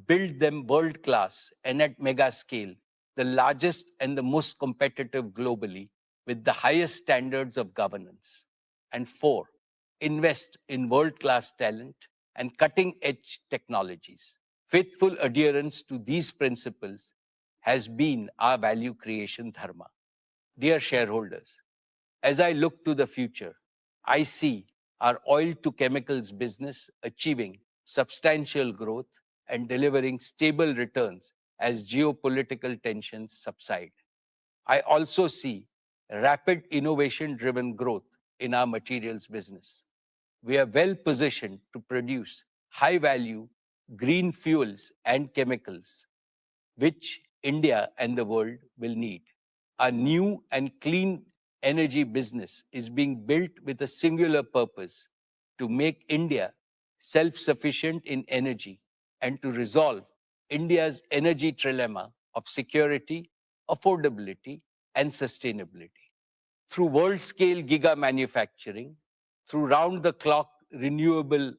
build them world-class and at mega scale, the largest and the most competitive globally with the highest standards of governance. And 4, invest in world-class talent and cutting-edge technologies. Faithful adherence to these principles has been our value creation dharma. Dear shareholders, as I look to the future, I see our oil to chemicals business achieving substantial growth and delivering stable returns as geopolitical tensions subside. I also see rapid innovation-driven growth in our materials business. We are well positioned to produce high-value green fuels and chemicals, which India and the world will need. A new and clean energy business is being built with a singular purpose: to make India self-sufficient in energy and to resolve India's energy trilemma of security, affordability, and sustainability. Through world-scale giga manufacturing, through round-the-clock renewable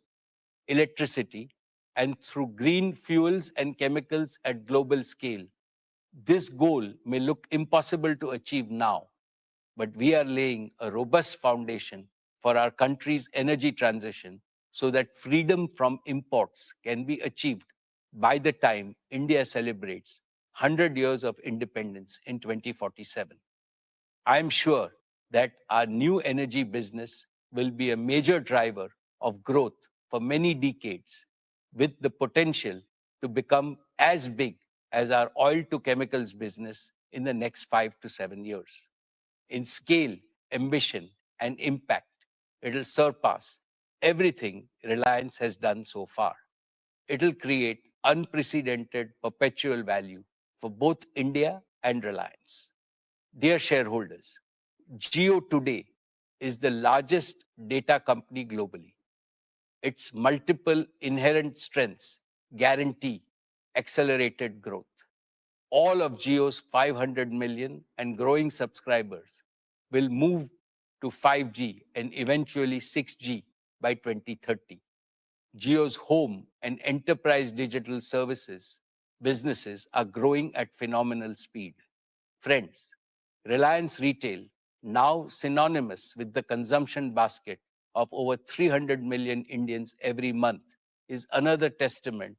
electricity, and through green fuels and chemicals at global scale, this goal may look impossible to achieve now, but we are laying a robust foundation for our country's energy transition so that freedom from imports can be achieved by the time India celebrates 100 years of independence in 2047. I am sure that our new energy business will be a major driver of growth for many decades, with the potential to become as big as our oil to chemicals business in the next 5 to 7 years. In scale, ambition, and impact, it'll surpass everything Reliance has done so far. It'll create unprecedented perpetual value for both India and Reliance. Dear shareholders, Jio today is the largest data company globally. Its multiple inherent strengths guarantee accelerated growth. All of Jio's 500 million and growing subscribers will move to 5G and eventually 6G by 2030. Jio's home and enterprise digital services businesses are growing at phenomenal speed. Friends, Reliance Retail, now synonymous with the consumption basket of over 300 million Indians every month, is another testament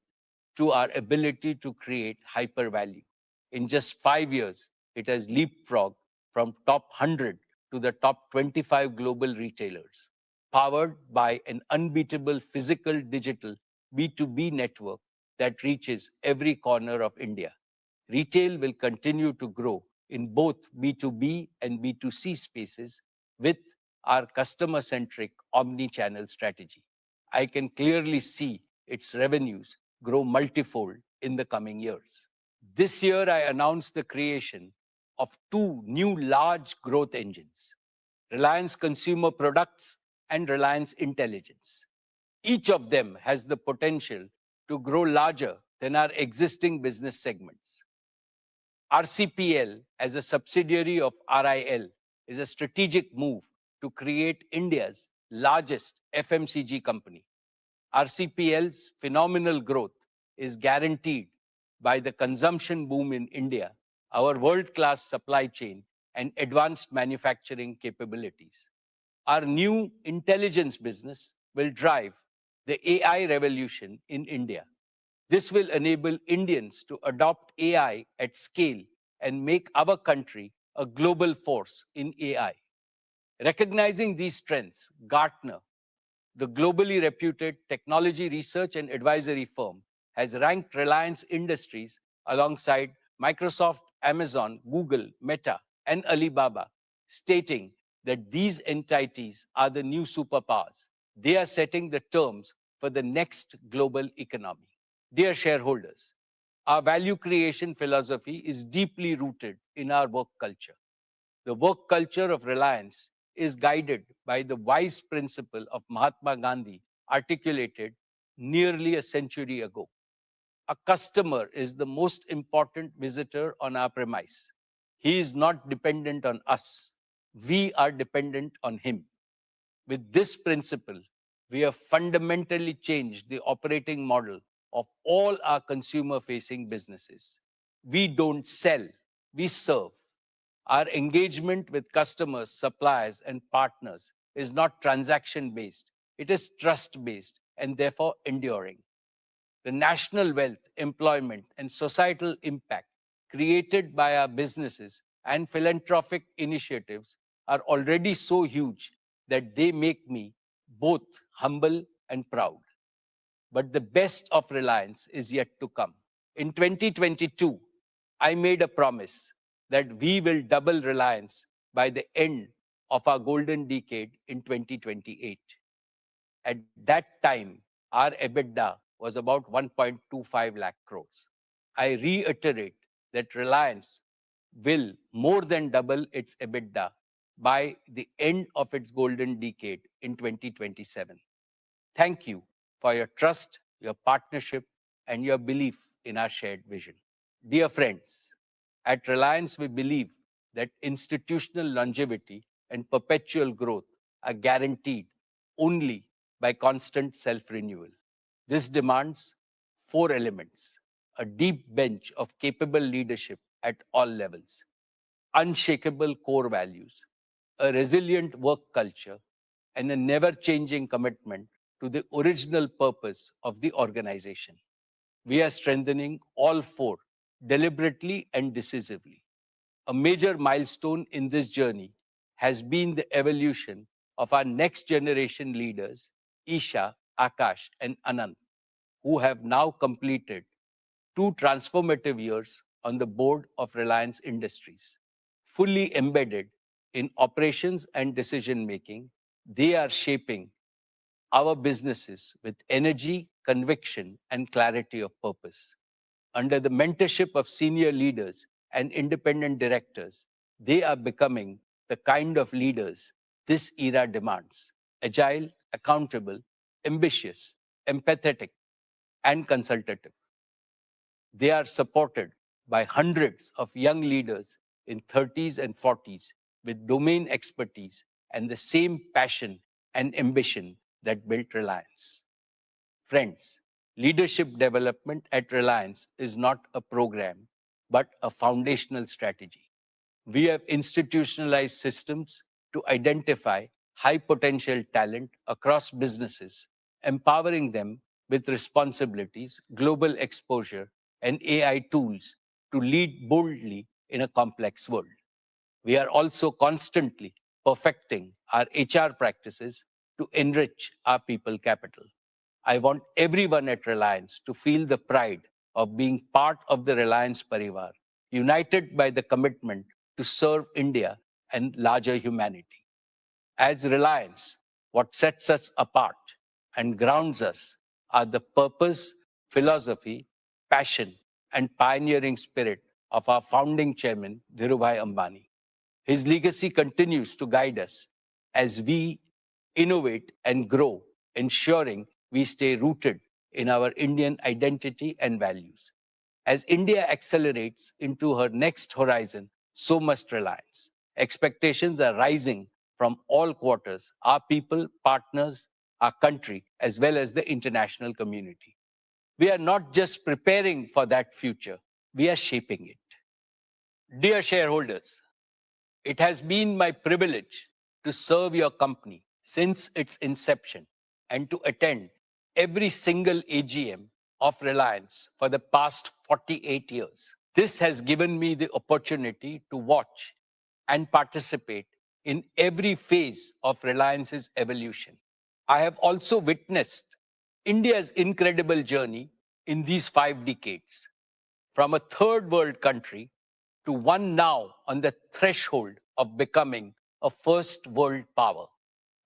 to our ability to create hyper value. In just 5 years, it has leapfrogged from top 100 to the top 25 global retailers, powered by an unbeatable physical digital B2B network that reaches every corner of India. Retail will continue to grow in both B2B and B2C spaces with our customer-centric omni-channel strategy. I can clearly see its revenues grow multifold in the coming years. This year, I announced the creation of 2 new large growth engines, Reliance Consumer Products and Reliance Intelligence. Each of them has the potential to grow larger than our existing business segments. RCPL, as a subsidiary of RIL, is a strategic move to create India's largest FMCG company. RCPL's phenomenal growth is guaranteed by the consumption boom in India, our world-class supply chain, and advanced manufacturing capabilities. Our new intelligence business will drive the AI revolution in India. This will enable Indians to adopt AI at scale and make our country a global force in AI. Recognizing these strengths, Gartner, the globally reputed technology research and advisory firm, has ranked Reliance Industries alongside Microsoft, Amazon, Google, Meta, and Alibaba, stating that these entities are the new superpowers. They are setting the terms for the next global economy. Dear shareholders, our value creation philosophy is deeply rooted in our work culture. The work culture of Reliance is guided by the wise principle of Mahatma Gandhi, articulated nearly a century ago. A customer is the most important visitor on our premise. He is not dependent on us. We are dependent on him. With this principle, we have fundamentally changed the operating model of all our consumer-facing businesses. We don't sell, we serve. Our engagement with customers, suppliers, and partners is not transaction-based. It is trust-based and therefore enduring. The national wealth, employment, and societal impact created by our businesses and philanthropic initiatives are already so huge that they make me both humble and proud. But the best of Reliance is yet to come. In 2022, I made a promise that we will double Reliance by the end of our golden decade in 2028. At that time, our EBITDA was about 1.25 lakh crores. I reiterate that Reliance will more than double its EBITDA by the end of its golden decade in 2027. Thank you for your trust, your partnership, and your belief in our shared vision. Dear friends, at Reliance, we believe that institutional longevity and perpetual growth are guaranteed only by constant self-renewal. This demands 4 elements: a deep bench of capable leadership at all levels, unshakable core values, a resilient work culture, and a never-changing commitment to the original purpose of the organization. We are strengthening all 4 deliberately and decisively. A major milestone in this journey has been the evolution of our next generation leaders, Isha, Akash, and Anand, who have now completed 2 transformative years on the board of Reliance Industries. Fully embedded in operations and decision making, they are shaping our businesses with energy, conviction, and clarity of purpose. Under the mentorship of senior leaders and independent directors, they are becoming the kind of leaders this era demands: agile, accountable, ambitious, empathetic, and consultative. They are supported by hundreds of young leaders in 30s and 40s with domain expertise and the same passion and ambition that built Reliance. Friends, leadership development at Reliance is not a program, but a foundational strategy. We have institutionalized systems to identify high potential talent across businesses, empowering them with responsibilities, global exposure, and AI tools to lead boldly in a complex world. We are also constantly perfecting our HR practices to enrich our people capital. I want everyone at Reliance to feel the pride of being part of the Reliance Parivar, united by the commitment to serve India and larger humanity. As Reliance, what sets us apart and grounds us are the purpose, philosophy, passion, and pioneering spirit of our founding chairman, Dhirubhai Ambani. His legacy continues to guide us as we innovate and grow, ensuring we stay rooted in our Indian identity and values. As India accelerates into her next horizon, so must Reliance. Expectations are rising from all quarters, our people, partners, our country, as well as the international community. We are not just preparing for that future, we are shaping it. Dear shareholders, it has been my privilege to serve your company since its inception and to attend every single AGM of Reliance for the past 48 years. This has given me the opportunity to watch and participate in every phase of Reliance's evolution. I have also witnessed India's incredible journey in these 5 decades, from a third world country to one now on the threshold of becoming a first world power.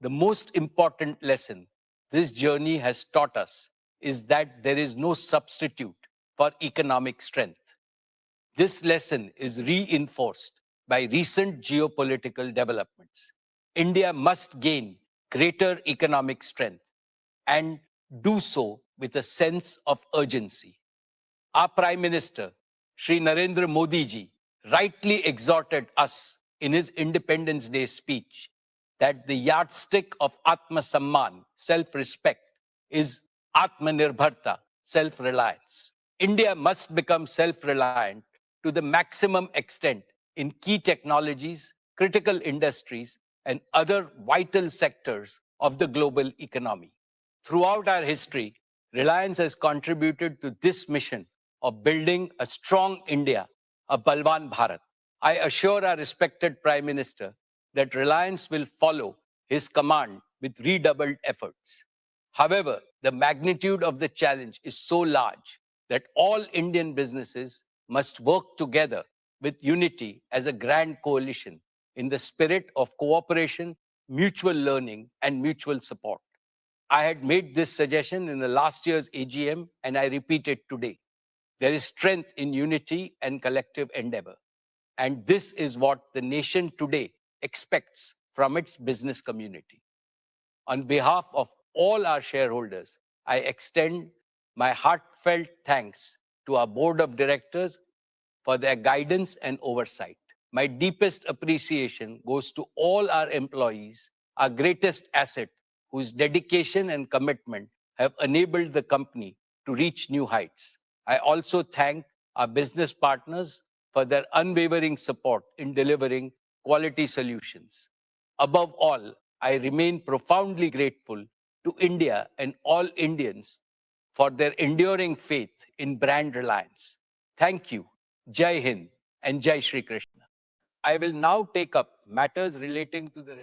The most important lesson this journey has taught us is that there is no substitute for economic strength. This lesson is reinforced by recent geopolitical developments. India must gain greater economic strength and do so with a sense of urgency. Our Prime Minister, Shri Narendra Modi ji, rightly exhorted us in his Independence Day speech that the yardstick of Atma Samman, self-respect, is Atmanirbharta, self-reliance. India must become self-reliant to the maximum extent in key technologies, critical industries, and other vital sectors of the global economy. Throughout our history, Reliance has contributed to this mission of building a strong India, a Balwan Bharat. I assure our respected Prime Minister that Reliance will follow his command with redoubled efforts. However, the magnitude of the challenge is so large that all Indian businesses must work together with unity as a grand coalition in the spirit of cooperation, mutual learning, and mutual support. I had made this suggestion in the last year's AGM, and I repeat it today. There is strength in unity and collective endeavor. And this is what the nation today expects from its business community. On behalf of all our shareholders, I extend my heartfelt thanks to our board of directors for their guidance and oversight. My deepest appreciation goes to all our employees, our greatest asset, whose dedication and commitment have enabled the company to reach new heights. I also thank our business partners for their unwavering support in delivering quality solutions. Above all, I remain profoundly grateful to India and all Indians for their enduring faith in brand Reliance. Thank you. Jai Hind and Jai Shri Krishna. I will now take up matters relating to the